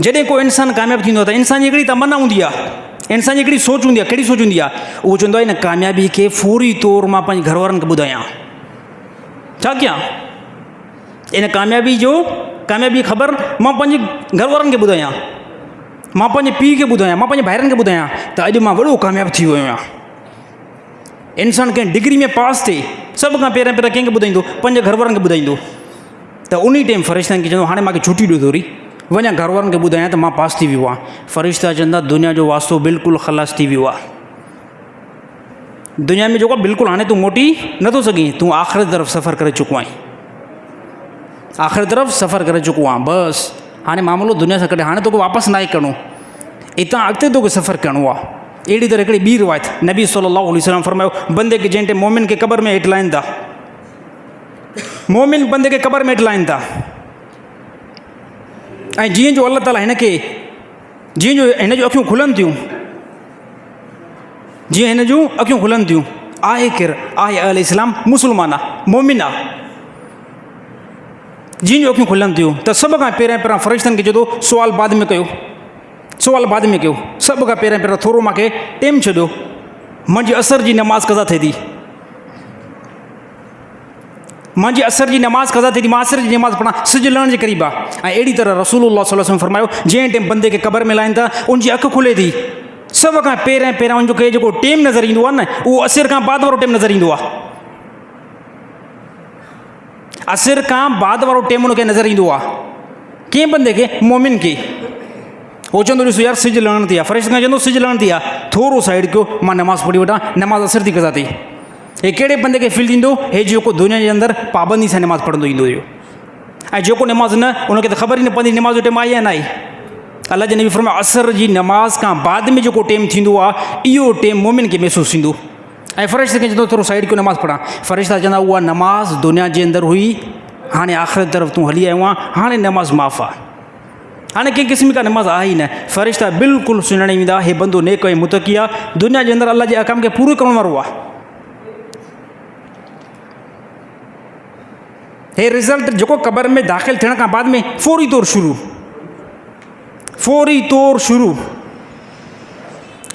Speaker 2: जॾहिं को इंसानु कामयाबु थींदो आहे त इंसान जी हिकिड़ी तमन्ना हूंदी आहे, इंसान जी हिकिड़ी सोच हूंदी आहे। कहिड़ी सोच हूंदी आहे? उहो चवंदो आहे इन कामयाबी खे फौरी तौर मां पंहिंजे घर वारनि खे ॿुधायां। छा कयां? इन कामयाबी ख़बर मां पंहिंजे घर वारनि खे ॿुधायां, मां पंहिंजे पीउ खे ॿुधायां, मां पंहिंजे भाइरनि खे ॿुधायां त अॼु मां वॾो कामयाबु थी वियो आहियां। इंसानु कंहिं डिग्री में पास थिए सभ खां पहिरियां कंहिंखे ॿुधाईंदो? पंहिंजे घर वारनि खे ॿुधाईंदो। त उन टाइम फ़रिश्तनि खे चवंदो हाणे मूंखे छुटी ॾियो थोरी, वञा घर वारनि खे ॿुधायां त मां पास थी वियो आहे। फ़रिश्ता चवंदा दुनिया जो वास्तो बिल्कुलु ख़लास थी वियो आहे, दुनिया में जेको आहे बिल्कुलु हाणे तूं मोटी नथो सघीं, तूं आख़िरत तरफ़ सफ़र करे चुको आहीं, आख़िरत तरफ़ सफ़र करे चुको आहे। बसि हाणे मामिलो दुनिया सां कॾहिं हाणे तोखे वापसि नाहे करिणो, हितां अॻिते तोखे सफ़र करिणो आहे। अहिड़ी तरह हिकिड़ी ॿी रिवायत नबी सल्लल्लाहु अलैहि वसल्लम फरमायो बंदे खे जंहिं टाइम मोमिन खे क़बर में हेठि लाहिनि था, मोमिन बंदे खे क़बर में हेठि लाहिनि था ऐं जीअं जो अल्लाह ताला हिन जूं अखियूं खुलनि थियूं, जीअं हिन जूं अखियूं खुलनि थियूं, आहे केरु? आहे अल इस्लाम, मुस्लमान आहे, मोमिन आहे। जीअं जो अखियूं खुलनि थियूं त सभ खां पहिरियां फ़रिश्तनि खे चवंदो सुवाल बाद में कयो, सुवाल बाद में कयो। सभ खां पहिरियां थोरो मूंखे टाइम छॾियो, मुंहिंजी असर जी नमाज़ कज़ा थिए थी, मुंहिंजी असर जी नमाज़ कज़ा थिए थी, मां असर जी नमाज़ पढ़ां, सिजु लहण जे क़रीब आहे। ऐं अहिड़ी तरह रसूलुल्लाह सल्लल्लाहु अलैहि वसल्लम फरमायो जंहिं टाइम बंदे खे क़बर में लाहिनि था उनजी अखि खुले थी, सभ खां पहिरियां उनजो खे जेको टाइम नज़र ईंदो आहे न उहो असर खां बाद वारो टाइम नज़र ईंदो आहे, असर खां बाद वारो टाइम उनखे नज़र ईंदो आहे। कंहिं बंदे खे? मोमिन खे। उहो चवंदो ॾिसो यार सिजु लहण थी आहे, फ़रिश्ते खां चवंदो सिजु लहण थी आहे, थोरो साइड कयो मां नमाज़ पढ़ी वठां, नमाज़ असर थी कज़ा थी। हे कहिड़े बंदे खे फील थींदो? हे जेको दुनिया जे अंदरि पाबंदी सां नमाज़ पढ़ंदो ईंदो हुयो, ऐं जेको नमाज़ न उनखे त ख़बर ई न पवंदी नमाज़ जो टाइम आहे या न आहे। अल्लाह जे नबी फरमाया असर जी नमाज़ खां बाद में जेको टाइम थींदो आहे इहो टाइम मोमिन खे महसूसु थींदो। ऐं फ़रिश्ते खे चवंदो थोरो साइड कयो नमाज़ पढ़ां, फ़रिश्ता चवंदा उहा नमाज़ दुनिया जे अंदरि हुई, हाणे आख़िरत तरफ़ तूं हली आयो आहे, हाणे नमाज़ माफ़ु आहे, हाणे कंहिं क़िस्म का नमाज़ आहे ई न। फ़रिश्ता बिल्कुलु सुञाणे वेंदा हे बंदो नेक ऐं मुतक़ी आहे, दुनिया जे अंदरि अल्लाह जे अहकाम खे पूरो करण वारो आहे। हे रिज़ल्ट जेको क़बर में दाख़िल थियण खां बाद में फौरी तौर शुरू।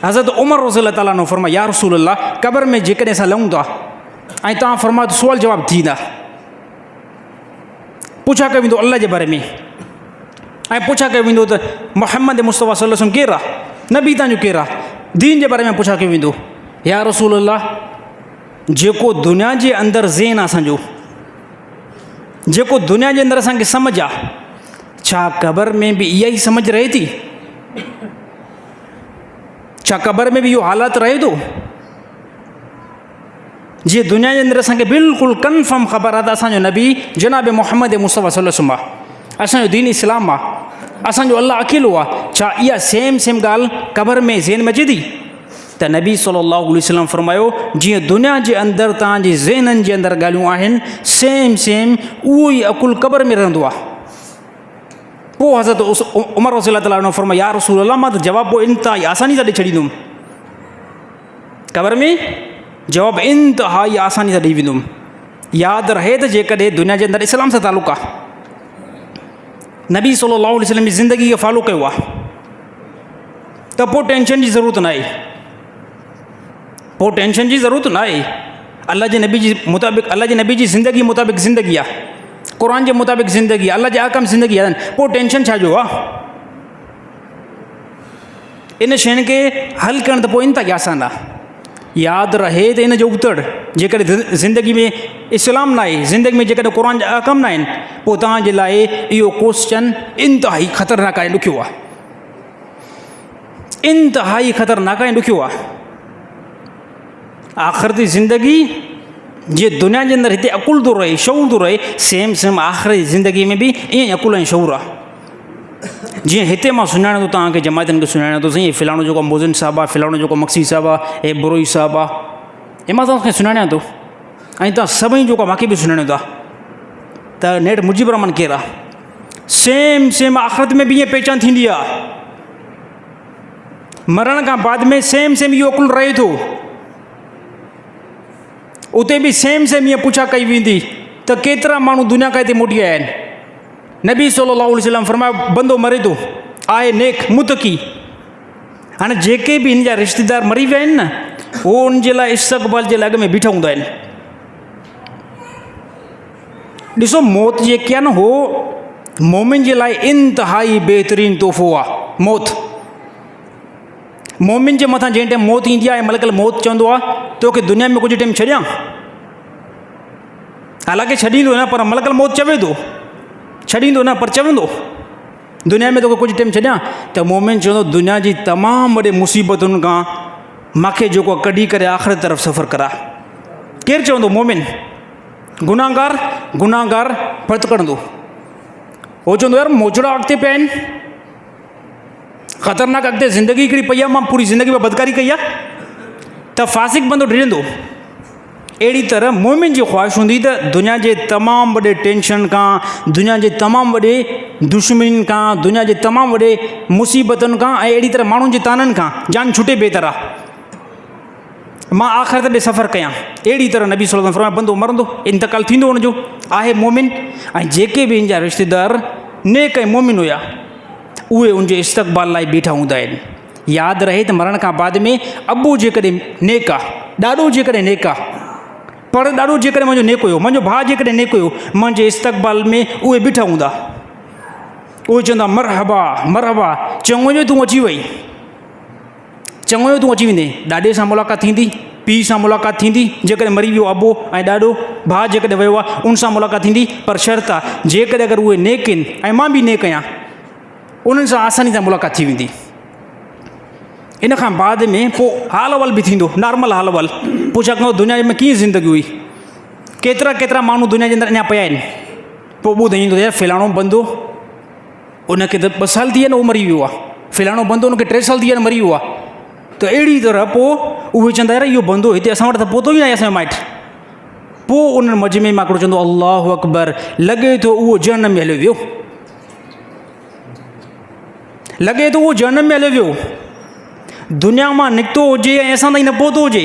Speaker 2: हज़रत उमर रज़ियल्लाहु ताला अन्हु फरमाया या रसूल अल्लाह क़बर में जेकॾहिं असां लहूं था ऐं तव्हां फरमायो त सुवाल जवाबु थींदा, पुछा कयो वेंदो अल्लाह जे बारे में, ऐं पुछा कयो वेंदो त मोहम्मद मुस्तफ़ा सल्लल्लाहु अलैहि वसल्लम केरु आहे, नबी तव्हांजो केरु आहे, दीन जे बारे में पुछा कयो वेंदो। या रसूल अल्लाह जेको दुनिया जे अंदरि ज़हन आहे असांजो, जेको दुनिया जे अंदरि असांखे सम्झ आहे, छा क़बर में बि इहा ई सम्झ रहे थी? छा क़बर में बि इहो हालात रहे थो? जीअं दुनिया जे अंदरि असांखे बिल्कुलु कंफर्म ख़बर आहे त असांजो नबी जनाब मोहम्मद मुस्तफ़ा सल्लल्लाहु अलैहि वसल्लम आहे, असांजो दीन इस्लाम आहे, असांजो अल्लाह अकेलो आहे, छा इहा सेम ॻाल्हि क़बर में ज़हन में अचे थी? त नबी सल्लल्लाहु अलैहि वसल्लम फरमायो जीअं दुनिया जे अंदरि तव्हांजे ज़हननि जे अंदरि ॻाल्हियूं आहिनि सेम उहो ई अकुल क़बर में रहंदो आहे। पोइ हज़रत उमर रज़ियल्लाहु ताला अन्हु फरमाया या रसूल अल्लाह मां त जवाबु पोइ इंतिहाई आसानी सां ॾेई छॾींदुमि, क़बर में जवाबु इंतिहाई आसानी सां ॾेई वेंदुमि। यादि रहे त जेकॾहिं दुनिया जे अंदरि इस्लाम सां तालुक़ु आहे, नबी सल्लल्लाहु अलैहि वसल्लम जी ज़िंदगी खे फॉलो कयो आहे, त पोइ टेंशन जी ज़रूरत न आहे, पोइ टेंशन जी ज़रूरत न आहे। अल्लाह जे नबी जी मुताबिक़, अल्लाह जे नबी जी ज़िंदगी मुताबिक़ ज़िंदगी आहे, क़ुर जे मुताबिक़ ज़िंदगी आहे, अल्लाह जे आकम ज़िंदगी आहे, पोइ टेंशन छा जो आहे? इन शयुनि खे हल करणु त पोइ इंतिहा आसान आहे। यादि रहे त इन जो उतड़ जेकॾहिं ज़िंदगी में इस्लाम न आहे, ज़िंदगी में जेकॾहिं क़ुर जा अहकाम न आहिनि, पोइ तव्हांजे लाइ इहो क्वेश्चन इंतिहाई ख़तरनाक ऐं ॾुखियो आहे, इंतिहाई ख़तरनाक ऐं ॾुखियो आहे। आख़िरती ज़िंदगी जीअं दुनिया जे अंदरि हिते अकुल थो रहे, शऊर थो रहे, सेम सेम आख़िरी ज़िंदगी में बि ईअं ई अकुल ऐं शऊर आहे। जीअं हिते मां सुञाणां थो तव्हांखे, जमायतनि खे सुञाणां थो, साईं फ़िलाणो जेको मोज़िन साहिबु आहे, फ़िलाणो जेको मक्सी साहिबु आहे, हे बुरोई साहिबु आहे, हे मां तव्हांखे सुञाणां थो, ऐं तव्हां सभई जेको मूंखे बि सुञाणो था त नेठ मुजीबुर रहमान केरु आहे। सेम सेम आख़िरत में बि ईअं पहचान थींदी आहे, मरण खां बाद में सेम सेम इहो अकुल रहे थो, उते बि सेम सेम ईअं पुछा कई वेंदी त केतिरा माण्हू दुनिया खां हिते मोटी आया आहिनि। नबी सल्लल्लाहु अलैहि वसल्लम फरमायो बंदो मरे थो, आहे नेक मुतकी। हाणे जेके बि हिन जा रिश्तेदार मरी विया आहिनि न, उहो उन जे लाइ इस्तक़बाल जे लाइ अॻ में बीठा हूंदा आहिनि। ॾिसो, मौत जेकी आहे न, उहो मोमिन जे लाइ इंतिहाई बहितरीनु तोहफ़ो आहे। मौत मोमिन जे मथां जंहिं टाइम मौत ईंदी आहे, मलकल मौत चवंदो आहे तोखे दुनिया में कुझु टाइम छॾियां, हालांकि छॾींदो न, पर मलकल मौत चवे थो, छॾींदो न पर चवंदो दुनिया में तोखे कुझु टाइम छॾियां, त मोमिन चवंदो दुनिया जी तमामु वॾे मुसीबतुनि खां मूंखे जेको कढी करे आख़िरत तरफ़ सफ़र करा। केरु चवंदो? मोमिन। गुनाहगार गुनाहगार फर्त कढंदो, उहो चवंदो यार मोचड़ा अॻिते पिया आहिनि, ख़तरनाक अॻिते ज़िंदगी हिकिड़ी पई आहे, मां पूरी ज़िंदगी में बदकारी कई आहे, त फासिक बंदो डिॼंदो। अहिड़ी तरह मोमिन जी ख़्वाहिश हूंदी त दुनिया जे तमामु वॾे टेंशन खां, दुनिया जे तमामु वॾे दुश्मन खां, दुनिया जे तमामु वॾे मुसीबतुनि खां, ऐं अहिड़ी तरह माण्हुनि जे ताननि खां जान छुटे बेहतर आहे, मां आख़िरत ॾे सफ़र कयां। अहिड़ी तरह नबी सल्लल्लाहु अलैहि वसल्लम बंदो मरंदो, इंतकाल थींदो हुनजो, आहे मोमिन। ऐं जेके बि हिन जा रिश्तेदार नेक ऐं मोमिन हुया, उहे उनजे इस्तक़बाल लाइ बीठा हूंदा आहिनि। यादि रहे त मरण खां बाद में अबू जेकॾहिं नेक आहे, ॾाॾो जेकॾहिं नेक आहे, पर ॾाढो जेकॾहिं मुंहिंजो नेक हुयो, मुंहिंजो भाउ जेकॾहिं नेक हुयो, मुंहिंजे इस्तक़बाल में उहे बीठा हूंदा, उहे चवंदा मरहबा मरहबा, चङो जो तूं अची वई, चङो जो तूं अची वेंदे। ॾाॾे सां मुलाक़ात थींदी, पीउ सां मुलाक़ात थींदी, जेकॾहिं मरी वियो अबो ऐं ॾाॾो, भाउ जेकॾहिं वियो आहे उन सां मुलाक़ात थींदी, पर शर्त आहे जेकॾहिं अगरि उहे नेक आहिनि ऐं मां बि नेक आहियां, उन्हनि सां आसानी सां मुलाक़ात थी वेंदी। इन खां बाद में पोइ हाल अहवाल बि थींदो, नॉर्मल हाल अहवाल, पुछा कंदो दुनिया में कीअं ज़िंदगी हुई, केतिरा केतिरा माण्हू दुनिया जे अंदरि अञा पिया आहिनि। पोइ ॿुधाईंदो यार फ़िलाणो बंदो, उनखे त 2 साल थी विया आहिनि, उहो मरी वियो आहे, फ़िलाणो बंदो उनखे 3 साल थी विया आहिनि, मरी वियो आहे। त अहिड़ी तरह पोइ उहे चवंदा यार इहो बंदो हिते असां वटि त पहुतो ई न आहे, असांजो माइटु। पोइ उन मजमे मां हिकिड़ो चवंदो अल्लाहु अकबर, लॻे थो उहो जहन्नम में हलियो वियो, लॻे थो उहो जहन्नम में हलियो वियो, दुनिया मां निकितो हुजे ऐं असां ताईं न पहुतो हुजे,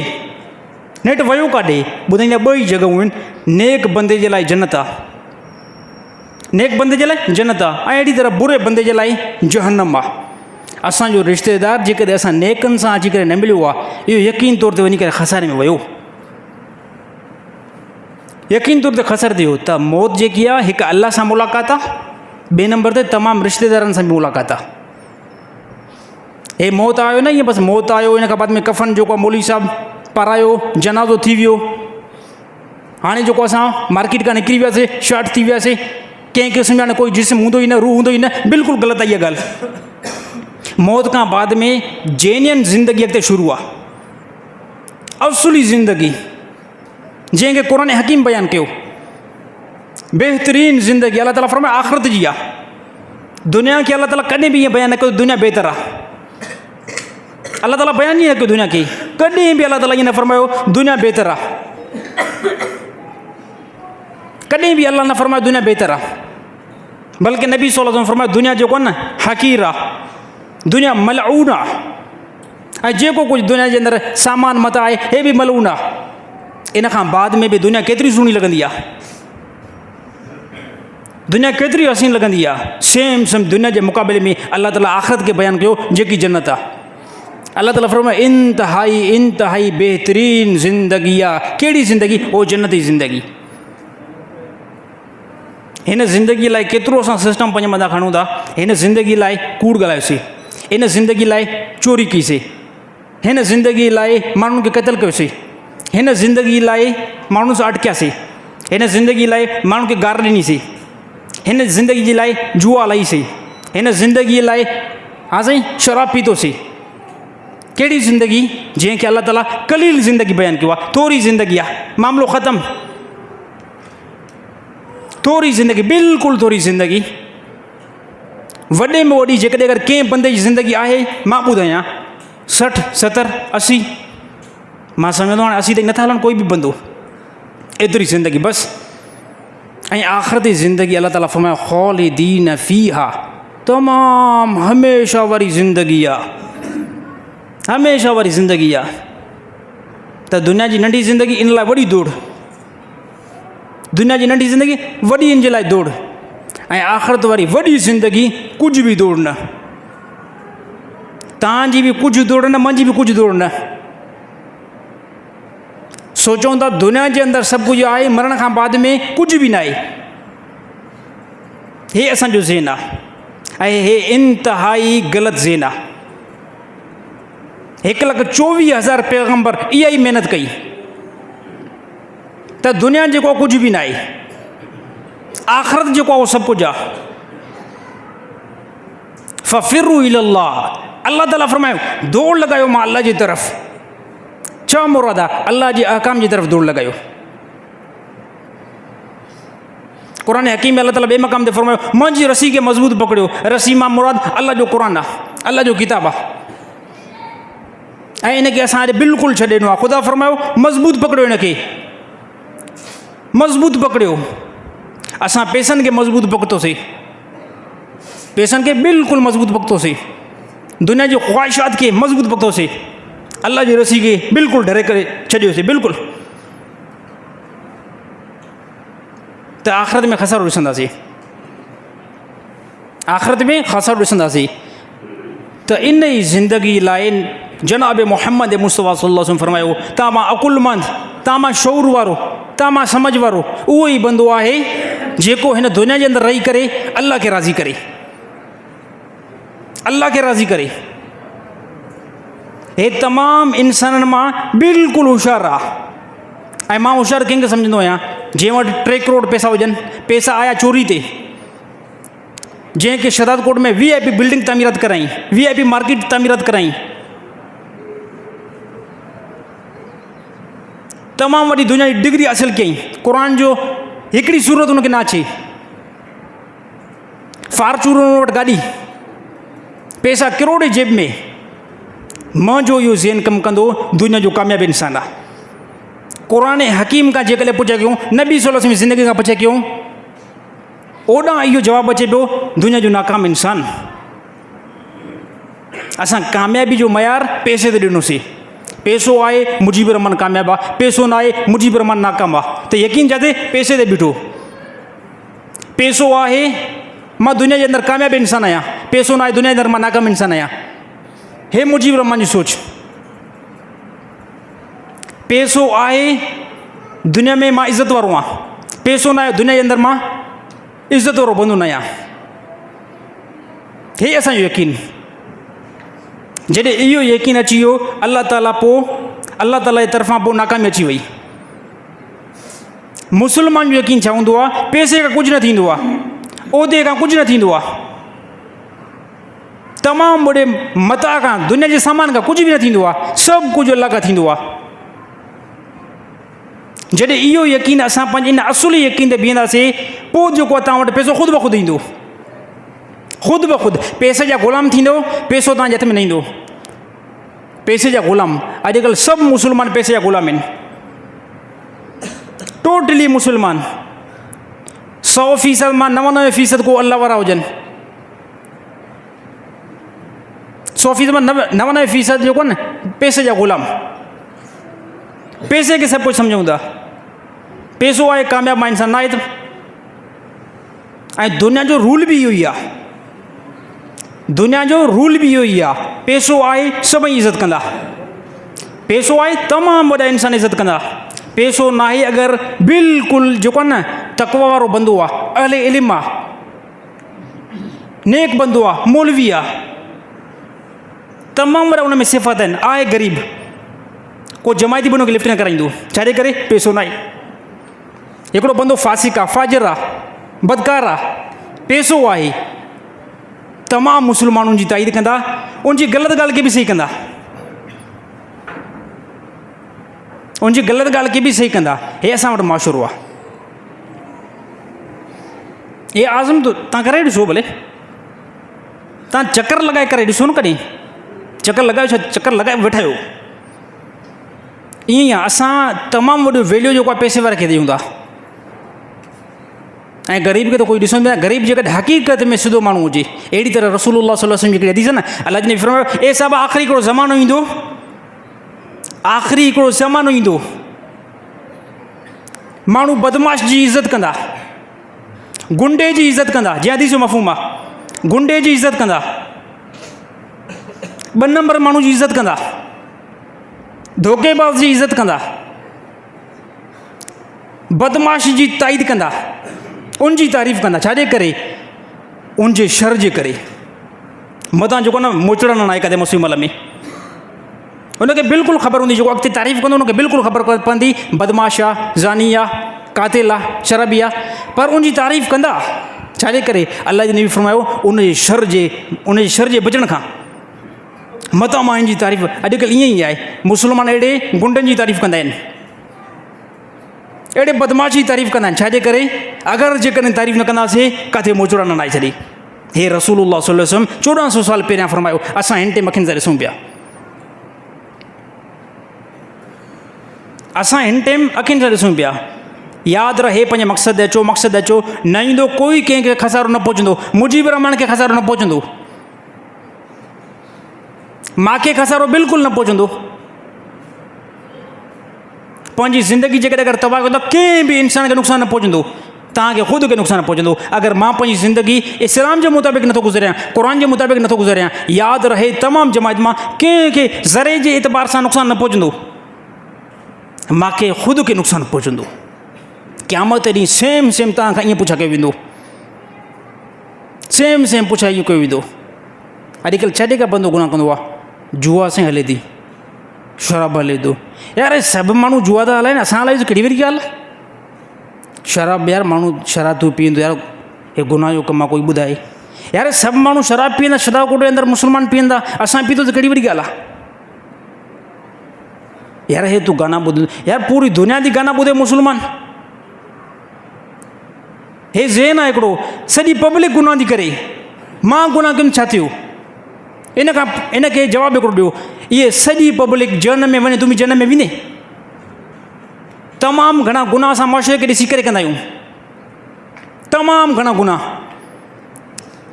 Speaker 2: नेठि वियो काॾे। ॿुधाईंदा 2 ई जॻहियूं आहिनि, नेक बंदे जे लाइ जन्नत आहे, नेक बंदे जे लाइ जन्नत आहे, ऐं अहिड़ी तरह बुरे बंदे जे लाइ जहन्नम आहे। असांजो रिश्तेदार जेकॾहिं असां नेकनि सां अची करे न मिलियो आहे, इहो यकीन तौर ते वञी करे खसारे में वियो, यकीन तौर ते खसर थियो। त मौत जेकी आहे हिकु अलाह सां मुलाक़ात आहे, ॿिए नंबर ते तमामु रिश्तेदारनि सां बि मुलाक़ात आहे। हे मौत आयो न, ईअं बसि मौत आयो, इन खां बाद में कफ़न जेको आहे मौलवी साहिबु पारायो, जनाज़ो थी वियो, हाणे जेको असां मार्केट खां निकिरी वियासीं, शॉर्ट थी वियासीं, कंहिं क़िस्म जा न कोई जिस्म हूंदो ई न, रूह हूंदो ई न, बिल्कुलु ग़लति आहे इहा ॻाल्हि। मौत खां बाद में जेन्युइन ज़िंदगी अॻिते शुरू आहे, असुली ज़िंदगी जंहिंखे क़ुर हकीम बयानु कयो, बहितरीनु ज़िंदगी अलाह ताला फरमाए आख़िरत जी आहे। दुनिया खे अलाह ताला कॾहिं बि ईअं बयानु न कयो दुनिया बहितर आहे, अलाह ताला बयानु ई न कयो दुनिया खे, कॾहिं बि अलाह ताला ईअं न फरमायो दुनिया बहितर आहे, कॾहिं बि अलाह न फरमायो दुनिया बहितर आहे। बल्कि नबी सल्लल्लाहु अलैहि वसल्लम फरमायो दुनिया जेको आहे न हक़ीर आहे, दुनिया मलऊन आहे, ऐं जेको कुझु दुनिया जे अंदरि सामान मता आहे हे बि मलऊन आहे। इन खां बाद में बि दुनिया केतिरी सुहिणी लॻंदी आहे, दुनिया केतिरी हसीन लॻंदी आहे। सेम सेम दुनिया जे मुक़ाबले में अलाह ताला आख़िरत खे बयानु कयो जेकी जन्नत आहे। अलाह ताला फरमाए इंतिहाई इंतिहाई बहितरीन ज़िंदगी आहे। कहिड़ी ज़िंदगी? उहो जन्नती ज़िंदगी। हिन ज़िंदगीअ लाइ केतिरो असां सिस्टम पंहिंजे मथां खणूं था। हिन ज़िंदगीअ लाइ कूड़ ॻाल्हायोसीं, हिन ज़िंदगीअ लाइ चोरी कईसीं, हिन ज़िंदगीअ लाइ माण्हुनि खे क़तल कयोसीं, हिन ज़िंदगीअ लाइ माण्हुनि सां अटकियासीं, हिन ज़िंदगीअ लाइ माण्हुनि खे गार ॾिनीसीं, हिन ज़िंदगी जे लाइ जुआ हलाईसीं, हिन ज़िंदगीअ लाइ हा साईं शराब पीतोसीं। कहिड़ी ज़िंदगी? जंहिंखे अलाह ताला कलील ज़िंदगी बयानु कयो आहे। थोरी ज़िंदगी आहे, मामिलो ख़तमु। थोरी ज़िंदगी, बिल्कुलु थोरी ज़िंदगी। वॾे में वॾी जेकॾहिं अगरि कंहिं बंदे जी ज़िंदगी आहे, मां ॿुधायां 60, 70, 80, मां सम्झंदो हाणे 80 ताईं नथा हलनि कोई बि बंदो, एतिरी ज़िंदगी बसि। ऐं आख़िरती ज़िंदगी अलाह ताला फरमायो ख़ालिदीन फ़ीहा, तमामु हमेशह वारी ज़िंदगी आहे, हमेशह वारी ज़िंदगी आहे। त दुनिया जी नंढी ज़िंदगी इन लाइ वॾी दौड़, दुनिया जी नंढी ज़िंदगी वॾी इन जे लाइ दौड़, ऐं आख़िरत वारी वॾी ज़िंदगी कुझु बि दौड़ न। तव्हांजी बि कुझु दौड़ न, मुंहिंजी बि कुझु दौड़ न। सोचूं था दुनिया जे अंदरि सभु कुझु आहे, मरण खां बाद में कुझु बि न आहे। हे असांजो ज़हन आहे ऐं हे इंतिहाई ग़लति ज़हन आहे। 1,24,000 पैगंबर इहा ई महिनत कई त दुनिया जेको कुझु बि न आहे, आख़िरत जेको आहे उहो सभु कुझु आहे। फ़फ़िरू इलल्लाह, अल्लाह ताला फरमायो दौड़ लॻायो मां अल्लाह जी तरफ़। छा मुराद आहे? अल्लाह जे अहकाम जी तरफ़ दौड़ लॻायो। क़ुरान हकीम में अल्लाह ताला ॿिए मक़ाम ते फरमायो मुंहिंजी रसी खे मज़बूत पकड़ियो। रसी मां मुराद अल्लाह जो क़ुरान आहे, अल्लाह जो किताब आहे, ऐं इनखे असां अॼु बिल्कुलु छॾे ॾिनो आहे। ख़ुदा फरमायो मज़बूत पकड़ियो, इनखे मज़बूत पकड़ियो। असां पैसनि खे मज़बूत पकड़ोसीं, पैसनि खे बिल्कुलु मज़बूत पकड़ोसीं, दुनिया जी ख़्वाहिशात खे मज़बूत पकड़ोसीं, अल्लाह जी रसी खे बिल्कुलु ढरे करे छॾियोसीं। बिल्कुलु त आख़िरत में ख़सारो ॾिसंदासीं, आख़िरत में ख़सारो ॾिसंदासीं। त इन ई ज़िंदगी लाइ जनाब मोहम्मद मुस्तफ़ा सल्लल्लाहु अलैहि वसल्लम फरमायो तव्हां मां अकुलमंद, तव्हां मां शऊर वारो, तव्हां मां समझ वारो उहो ई बंदो आहे जेको हिन दुनिया जे अंदरि रही करे अल्लाह खे राज़ी करे, अल्लाह खे राज़ी करे। हे तमामु इंसाननि मां बिल्कुलु होशियारु आहे। ऐं मां होशियारु कंहिंखे सम्झंदो आहियां जंहिं वटि 3 करोड़ पैसा हुजनि, पैसा आया चोरी ते, जंहिंखे शहदाद कोट में VIP बिल्डिंग तामीरात कराई, VIP मार्केट तामीरात कराई, तमामु वॾी दुनिया जी डिग्री हासिलु कयईं, क़ुरान जो हिकिड़ी सूरत हुनखे न अचे, फार्चूनर वटि गाॾी, पैसा करोड़ जेब में, मुंहिंजो इहो ज़हन कमु कंदो दुनिया जो कामयाबु इंसानु आहे। क़ुरान हकीम खां जेकॾहिं पुछे कयूं, नबी सल्लल्लाहु अलैहि वसल्लम जी ज़िंदगी खां पुछे कयूं, ओॾां इहो जवाबु अचे पियो दुनिया जो नाकाम इंसानु। असां कामयाबी जो मयार पैसे ते ॾिनोसीं, पैसो आहे मुजीबुर रहमान कामयाबु आहे, पैसो न आहे मुजीबुर रहमान नाकाम आहे। त यकीन जाते पैसे ते बीठो, पैसो आहे मां दुनिया जे अंदरि कामयाबु इंसानु आहियां, पैसो न आहे दुनिया जे अंदरि मां नाकाम इंसानु आहियां। हे मुजीबुर रहमान जी सोच। पैसो आहे दुनिया में मां इज़त वारो आहियां, पैसो न आहे दुनिया जे अंदरि मां इज़त वारो बंदो न आहियां। हे असांजो यकीन। जॾहिं इहो यकीन अची वियो अल्लाह ताला जे तरफ़ां पोइ नाकामी अची वई। मुस्लमान जो यकीन छा हूंदो आहे? पैसे खां कुझु न थींदो आहे, उहिदे खां कुझु न थींदो आहे, तमामु वॾे मता खां दुनिया जे सामान खां कुझु बि न थींदो आहे, सभु कुझु अल्लाह खां थींदो आहे। जॾहिं इहो यकीन असां पंहिंजे इन असुली यकीन ते बीहंदासीं, पोइ जेको आहे तव्हां वटि पैसो ख़ुदि ब ख़ुदि ईंदो, ख़ुदि ब ख़ुदि पैसे जा ग़ुलाम थींदो, पैसो तव्हांजे हथ में न ईंदो। पैसे जा ग़ुलाम, अॼुकल्ह सभु मुस्लमान पैसे जा ग़ुलाम आहिनि, टोटली मुस्लमान। 100% मां 99% को अल्लाह वारा हुजनि, 100% मां 99% जेको न पैसे जा ग़ुलाम। पैसे खे सभु कुझु सम्झूं था, पैसो आहे कामयाबु मां इंसान न आहे त। ऐं दुनिया जो रूल बि इहो ई आहे, दुनिया जो रूल बि इहो ई आहे, पैसो आहे सभई इज़त कंदा, पैसो आहे तमामु वॾा इंसान इज़त कंदा, पैसो न आहे अगरि बिल्कुलु जेको आहे न तक़वा वारो बंदो आहे, अहले इल्म आहे, नेक बंदो आहे, मौलवी आहे, तमामु वॾा हुन में सिफ़त आहिनि, आहे ग़रीब, को जमायती बि हुनखे लिफ्ट न कराईंदो, छाजे करे पैसो न आहे। हिकिड़ो बंदो फासिक आहे, फाजिर आहे, बदकार आहे, पैसो आहे, तमामु मुस्लमाननि जी ताईद कंदा, उनजी ग़लति ॻाल्हि खे बि सही कंदा, उनजी ग़लति ॻाल्हि खे बि सही कंदा। हे असां वटि माशूरो आहे। हे आज़म तो तव्हां करे ॾिसो, भले तव्हां चकर लॻाए करे ॾिसो न, कॾहिं चकर लॻायो, छा चकर लॻाए वेठा आहियो, ईअं ई आहे। असां तमामु वॾो वैल्यू जेको आहे पैसे वारे खे ॾियूं था, ऐं ग़रीब खे त कोई ॾिसंदो न। ग़रीब जेकॾहिं हक़ीक़त में सिधो माण्हू हुजे, अहिड़ी तरह रसूलुल्लाह सल्लल्लाहु अलैहि वसल्लम जी हिकिड़ी हदीस आहे न, अल्लाह जी नबी फरमायो, ए सभु आख़िरी हिकिड़ो ज़मानो ईंदो, आख़िरी हिकिड़ो ज़मानो ईंदो, माण्हू बदमाश जी इज़त कंदा, गुंडे जी इज़त कंदा, जंहिं हदीस जो मफ़हूम आहे, गुंडे जी इज़त कंदा, ॿ नंबर माण्हू जी इज़त कंदा, धोखेबाज़ जी इज़त कंदा, बदमाश जी ताईद कंदा, उनजी तारीफ़ कंदा, छाजे करे, उनजे शर जे करे। मतां जेको न मोचड़न न आहे कॾहिं मुसीबत में, उनखे बिल्कुलु ख़बर हूंदी, जेको अॻिते तारीफ़ कंदो उनखे बिल्कुलु ख़बर पवंदी, बदमाश आहे, ज़ानी आहे, कातिल आहे, शराबी आहे, पर उनजी तारीफ़ कंदा, छाजे करे, अल्लाह जी नबी फरमायो उनजे शर जे बचण खां। मतां मां हिन जी तारीफ़, अॼुकल्ह ईअं ई आहे, मुस्लमान अहिड़े गुंडनि जी तारीफ़ कंदा आहिनि, अहिड़े बदमाश जी तारीफ़ कंदा आहिनि, छाजे करे, अगरि जेकॾहिं तारीफ़ न कंदासीं किथे मोचड़ा न आई छॾी। हे रसूलुल्लाह सल्लल्लाहु अलैहि वसल्लम 1400 साल पहिरियां फरमायो, असां हिन टाइम अखियुनि सां ॾिसूं पिया, असां हिन टाइम अखियुनि सां ॾिसूं पिया। यादि रहे, पंहिंजे मक़सदु अचो, न ईंदो कोई कंहिंखे खसारो न पहुचंदो, मुजीब रहमान खे खसारो न पहुचंदो, मूंखे खसारो बिल्कुलु न पहुचंदो। पंहिंजी ज़िंदगी जेकॾहिं अगरि तबाह कयो त कंहिं बि इंसान खे नुक़सानु न पहुचंदो, तव्हांखे ख़ुदि खे नुक़सानु न पहुचंदो। अगरि मां पंहिंजी ज़िंदगी इस्लाम जे मुताबिक़ नथो गुज़रियां, क़ुर जे मुताबिक़ नथो गुज़रियां, यादि रहे तमामु जमायत मां कंहिंखे ज़रे जे एतबार सां नुक़सानु न पहुचंदो, मूंखे ख़ुदि खे नुक़सानु पहुचंदो। क़यामत ॾींहुं सेम तव्हां खां ईअं पुछा कयो वेंदो, सेम पुछा इहो कयो वेंदो। अॼुकल्ह छॾे का बंदो गुनाह कंदो आहे, जुआ सां हले थी, शराब हले थो, यार सभु माण्हू जुआ था हलाइनि, असां हलायूं त कहिड़ी वॾी ॻाल्हि आहे। शराब, यार माण्हू शराब थो पीअंदो, यार हे गुनाह जो कमु आहे, कोई ॿुधाए, यार सभु माण्हू शराब पीअंदा, शराब कोटे अंदरि मुस्लमान पीअंदा, असां पीतो त कहिड़ी वॾी ॻाल्हि आहे। यार हे तूं गाना ॿुध, यार पूरी दुनिया जी गाना ॿुधे मुस्लमान, हे ज़हन आहे हिकिड़ो, सॼी पब्लिक गुनाह थी करे, मां गुनाह कयुमि छा थियो, इनखे जवाबु हिकिड़ो ॾियो, इहे सॼी पब्लिक जहन्नम में वञे, तुम बि जहन्नम में वेंदे। तमामु घणा गुनाह असां मुआशिरे खे ॾिसी करे कंदा आहियूं, तमामु घणा गुनाह,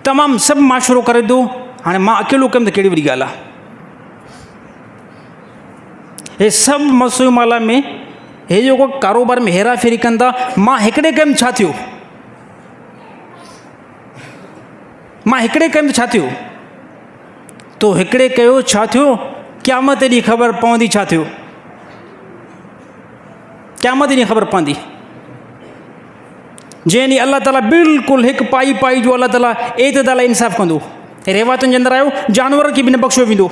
Speaker 2: तमामु सभु माशरो करे थो। हाणे मां अकेलो कयुमि त कहिड़ी वॾी ॻाल्हि आहे। हे सभु मसूमाला में, हे जेको कारोबार में हेरा फेरी कनि था, मां हिकिड़े कयुमि छा थियो, मां हिकिड़े कयुमि त छा थियो, तो हिकिड़े कयो छा थियो, क़यामत ॾींहुं ख़बर पवंदी छा थियो, क़यामत ॾींहुं ख़बर पवंदी। जंहिं ॾींहुं अलाह ताला बिल्कुलु हिकु पाई जो अलाह ताला एतदाल इंसाफ़ कंदो। रिवायतुनि जे अंदरि आयो, जानवर खे बि न बख़्शियो वेंदो।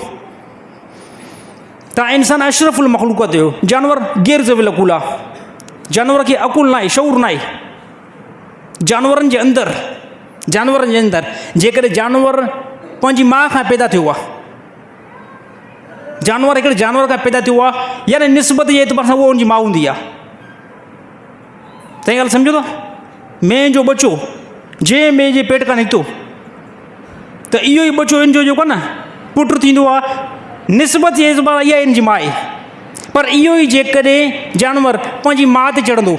Speaker 2: तव्हां इंसान अशरफुल मख़लूक़ात आहियो, जानवर गैर ज़विल अक़ुल आहे, जानवर खे अक़ुल न आहे, शऊर न आहे। जानवरनि जे अंदरि जेकॾहिं जानवर पंहिंजी माउ खां पैदा थियो आहे, जानवर हिकिड़े जानवर खां पैदा थियो आहे, यानी निस्बत जे एतबार सां उहो हुनजी माउ हूंदी आहे। तव्हां ॻाल्हि सम्झो था, मेंह जो बचो जंहिं मेंह जे पेट खां निकितो, त इहो ई बचो हिन जो जेको न पुटु थींदो आहे, निस्बत जे एतबार इहा हिन जी माउ आहे। पर इहो ई जेकॾहिं जानवर पंहिंजी माउ ते चढ़ंदो,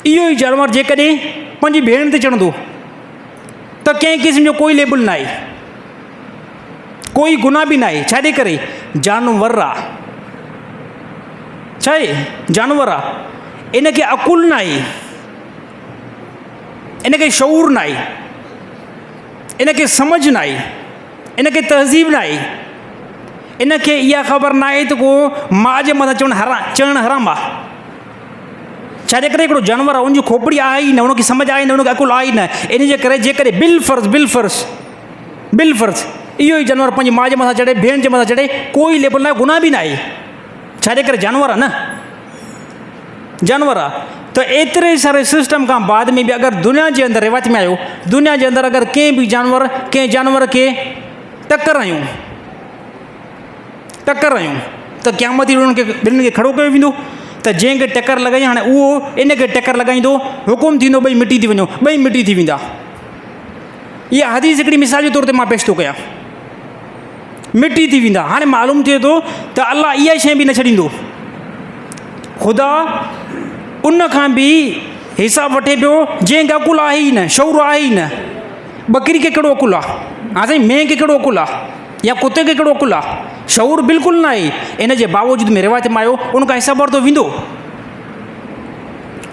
Speaker 2: इहो ई जानवर जेकॾहिं पंहिंजी भेण ते चढ़ंदो, त कंहिं क़िस्म जो कोई लेबल न आहे, कोई गुनाह बि न आहे। छाजे करे, जानवर आहे, छा आहे जानवर आहे, इनखे अकुल न आहे, इनखे शऊर न आहे, इनखे सम्झ न आहे, इनखे तहज़ीब न आहे, इनखे इहा ख़बर न आहे त को माउ जे मथां चढ़णु हराम आहे। छाजे करे हिकिड़ो जानवर आहे, उनजी खोपड़ी आहे ई न, उनखे सम्झ आहे न, उनखे अकुल आहे ई न, इन जे करे जेकॾहिं बिल फ़र्ज़ इहो ई जानवर पंहिंजी माउ जे मथां चढ़े, भेण जे मथां चढ़े, कोई लेबल न आहे, गुनाह बि न आहे। छाजे करे जानवर आहे न, जानवर आहे। त एतिरे सारे सिस्टम खां बाद में बि अगरि दुनिया जे अंदरि रिवायत में आयो, दुनिया जे अंदरि अगरि कंहिं जानवर खे टकर आहियूं त क़यामत उन्हनि खे खड़ो कयो वेंदो, त जंहिंखे टकर लॻाई हाणे उहो इनखे टकर लॻाईंदो, हुकुम थींदो ॿई मिटी थी वञो, ॿई मिटी थी वेंदा। इहा हदीस हिकिड़ी मिसाल जे तौर ते मां पेश थो कयां, मिटी थी वेंदा। हाणे मालूम थिए थो त अलाह इहा शइ बि न छॾींदो, ख़ुदा उन खां बि हिसाब वठे पियो जंहिंखे अकुल आहे ई न, शऊर आहे ई न। बकरी खे कहिड़ो अकुल आहे, हा साईं, मेंह खे कहिड़ो अकुल आहे, या कुते खे कहिड़ो अकुल आहे, शऊर बिल्कुलु न आहे। इन जे बावजूद में रिवायत में आयो, उनखां हिसाब वरितो वेंदो,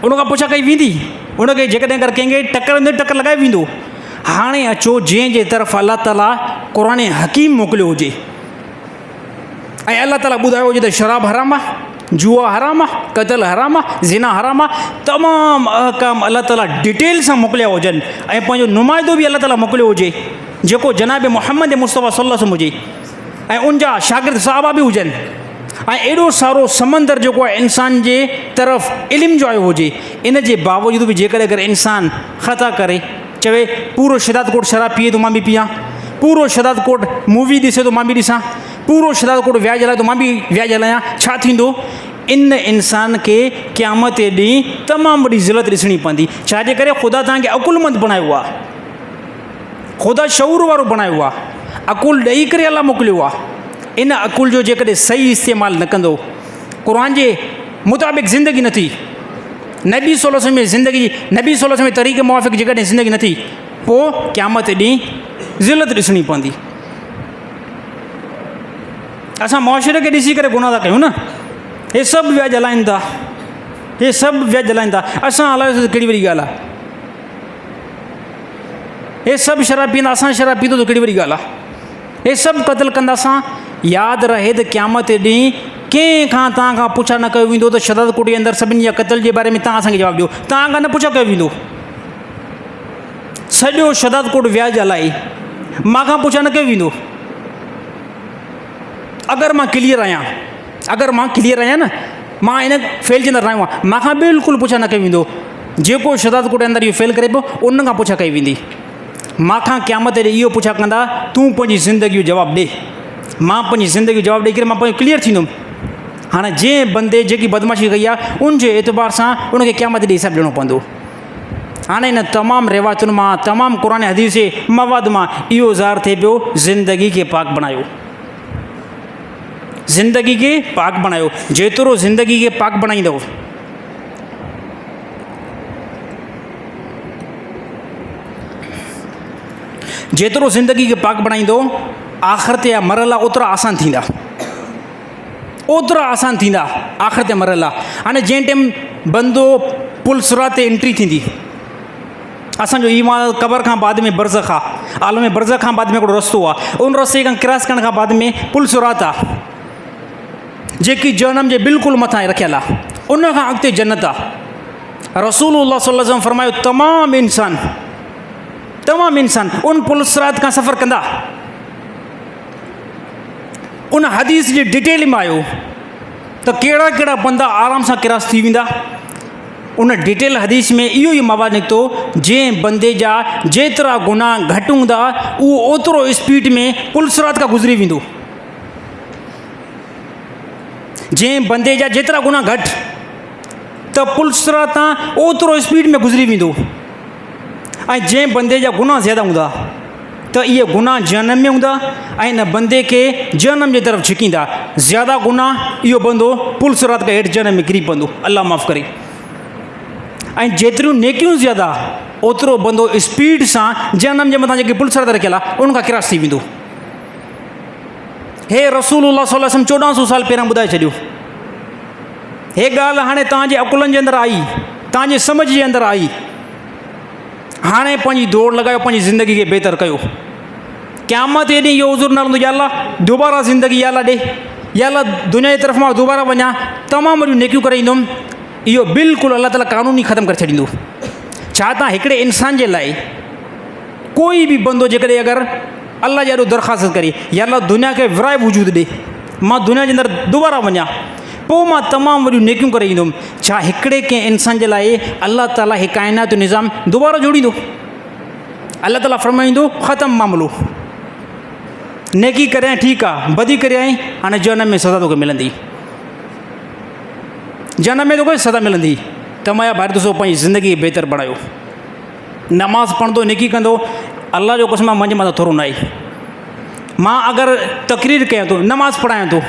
Speaker 2: उनखां पुछा कई वेंदी, उनखे जेकॾहिं अगरि कंहिंखे टकर लॻाए वेंदो। हाणे अचो जंहिंजे तरफ़ अलाह ताला क़ुरान हकीम मोकिलियो हुजे ऐं अलाह ताला ॿुधायो हुजे त शराब हराम आहे, जुआ हराम आहे, क़तल हराम आहे, ज़िना हराम आहे, तमामु अहकाम अलाह ताला डिटेल सां मोकिलिया हुजनि ऐं पंहिंजो नुमाइंदो बि अलाह ताला मोकिलियो हुजे जेको जनाब मोहम्मद मुस्तफ़ा सल्लल्लाहु अलैहि वसल्लम हुजे ऐं उनजा शागिर्द सहाबा बि हुजनि ऐं एॾो सारो समंदर जेको आहे इंसान जे तरफ़ इल्म जो आयो हुजे। इन जे बावजूद बि जेकॾहिं अगरि इंसानु ख़ता करे, चवे पूरो शदाद कोट शराब पीए तो मां बि पियां, पूरो शदाद कोट मूवी ॾिसे तो मां बि ॾिसां, पूरो शदाद कोट व्याज हलाए तो मां बि व्याज हलायां, छा थींदो? इन इंसान खे क़यामत जे ॾींहुं तमामु वॾी ज़िलत ॾिसणी पवंदी। छाजे करे? ख़ुदा तव्हांखे अकुलमंद बणायो आहे, ख़ुदा शऊर वारो बणायो आहे, अकुल ॾेई करे अलाह मोकिलियो आहे। इन अकुल जो जेकॾहिं सही इस्तेमालु न कंदो, क़ुर जे मुताबिक़ ज़िंदगी न थी, नबी सल्लल्लाहु अलैहि वसल्लम में ज़िंदगी, नबी सल्लल्लाहु अलैहि वसल्लम तरीक़े मुआफ़िक़ जेकॾहिं ज़िंदगी न थी, पोइ क़यामत ॾींहुं ज़िलत ॾिसणी पवंदी। असां मुआशिरे खे ॾिसी करे गुनाह था कयूं न, हे सभु व्याज हलाइनि था, हे सभु व्याज हलाइनि था, असां हलायोसीं त कहिड़ी वॾी ॻाल्हि आहे? हे सभु शराब पीअंदा, असां शराब पीतो त कहिड़ी वॾी ॻाल्हि आहे? हे सभु क़तल कंदा, असां यादि रहे त क़यामत ॾींहुं कंहिं खां तव्हां खां पुछा न कयो वेंदो त शदाद कोट जे अंदरि सभिनी जा क़तल जे बारे में तव्हां असांखे जवाबु ॾियो, तव्हां खां न पुछा कयो वेंदो। सॼो शदाद कोट व्याज हलाए मां खां पुछा न कयो वेंदो। अगरि मां क्लियर आहियां न, मां इन फेल जे अंदरि रहियो आहियां, मां खां बिल्कुलु पुछा न कयो वेंदो। जेको शदाद कोट जे अंदरि इहो फेल करे पियो, उन खां पुछा कई वेंदी। मां खां क़यामत ॾे इहो पुछा कंदा, तूं पंहिंजी ज़िंदगी जो जवाबु ॾे, मां पंहिंजी ज़िंदगी जो जवाबु ॾेई करे मां पंहिंजो क्लियर थींदुमि। हाणे जंहिं बंदे जेकी बदमाशी कई आहे, उनजे एतबार सां उनखे क़यामत ॾे हिसाबु ॾियणो पवंदो। हाणे इन तमामु रिवायतुनि मां, तमामु क़ुर हदीस मवाद मां इहो ज़ाहिर थिए पियो, ज़िंदगी खे पाक बणायो, ज़िंदगी खे पाक बणायो। जेतिरो ज़िंदगी खे पाक बणाईंदव, जेतिरो ज़िंदगी खे पाक बणाईंदो, आख़िरत जा मरहला ओतिरा आसान थींदा, आख़िरत जा मरहला। हाणे जंहिं टाइम बंदो पुल सिरात ते एंट्री थींदी, असांजो ईमान क़बर खां बाद में बरज़ख आहे, आलम बरज़ख खां बाद में हिकिड़ो रस्तो आहे, उन रस्ते खां क्रॉस करण खां बाद में पुल सिरात आहे जेकी जहन्नम जे बिल्कुलु मथां रखियलु आहे, उन खां अॻिते जन्नत आहे। रसूलुल्लाह सल्लल्लाहु अलैहि वसल्लम फरमायो, तमामु इंसान उन पुल सिरात खां सफ़र कंदा। उन हदीस जे डिटेल में आयो त कहिड़ा कहिड़ा बंदा आराम सां क्रॉस थी वेंदा। उन डिटेल हदीस में इहो ई मवाद निकितो, जंहिं बंदे जा जेतिरा गुनाह घटि हूंदा, उहो ओतिरो स्पीड में पुल सिरात खां गुज़री वेंदो। जंहिं बंदे जा जेतिरा गुनाह घटि, त पुल सिरात तां ओतिरो स्पीड में गुज़री वेंदो। ऐं जंहिं बंदे जा गुनाह ज़्यादा हूंदा, त इहे गुनाह जहन्नम में हूंदा ऐं इन बंदे खे जहन्नम जे तरफ़ छिकींदा। ज़्यादा गुनाह इहो बंदो पुल सिरात खां हेठि जहन्नम में किरी पवंदो, अल्लाह माफ़ु करे। ऐं जेतिरियूं नेकियूं ज़्यादा, ओतिरो बंदो स्पीड सां जहन्नम जे मथां जेके पुल सिरात रखियलु आहे, उनखां क्रॉस थी वेंदो। हे रसूलुल्लाह सल्लल्लाहु अलैहि वसल्लम 1400 साल पहिरियां ॿुधाए छॾियो। हे ॻाल्हि हाणे तव्हांजे अकुलनि जे अंदरि आई, तव्हांजे सम्झ जे अंदरि आई, हाणे पंहिंजी दौड़ लॻायो, पंहिंजी ज़िंदगी खे बहितर कयो। क़यामत जे ॾींहुं इहो उज़ुर न हलंदो, या अल्लाह दुबारा ज़िंदगी या अल्लाह ॾे, या अल्लाह दुनिया जी तरफ़ मां दुबारा वञा, तमामु वॾियूं नेकियूं करे ईंदुमि, इहो बिल्कुलु अल्लाह ताला क़ानून ई ख़तमु करे छॾींदो। छा तव्हां हिकिड़े इंसान जे लाइ कोई बि बंदो जेकॾहिं अगरि अल्लाह जे ॾाढो दरख़्वास्त करे, या अल्लाह दुनिया खे विराए वजूद ॾे, मां दुनिया जे अंदरि दुबारा वञा, पोइ मां तमामु वॾियूं नेकियूं करे ईंदुमि, छा हिकिड़े कंहिं इंसान जे लाइ अल्लाह ताला हे काइनात जो निज़ाम दुबारा जोड़ींदो? अल्लाह ताला फरमाईंदो ख़तमु मामिलो, नेकी करे ठीकु आहे, बदी करे आई हाणे जनम में सज़ा तोखे मिलंदी, जनम में तोखे सज़ा मिलंदी। त मां भाई ॾिसो पंहिंजी ज़िंदगी बहितर बणायो, नमाज़ पढ़ंदो, नेकी कंदो, अल्लाह जो कसम मुंहिंजे मथां थोरो न आहे। मां अगरि तक़रीर कयां थो, नमाज़ पढ़ायां थो,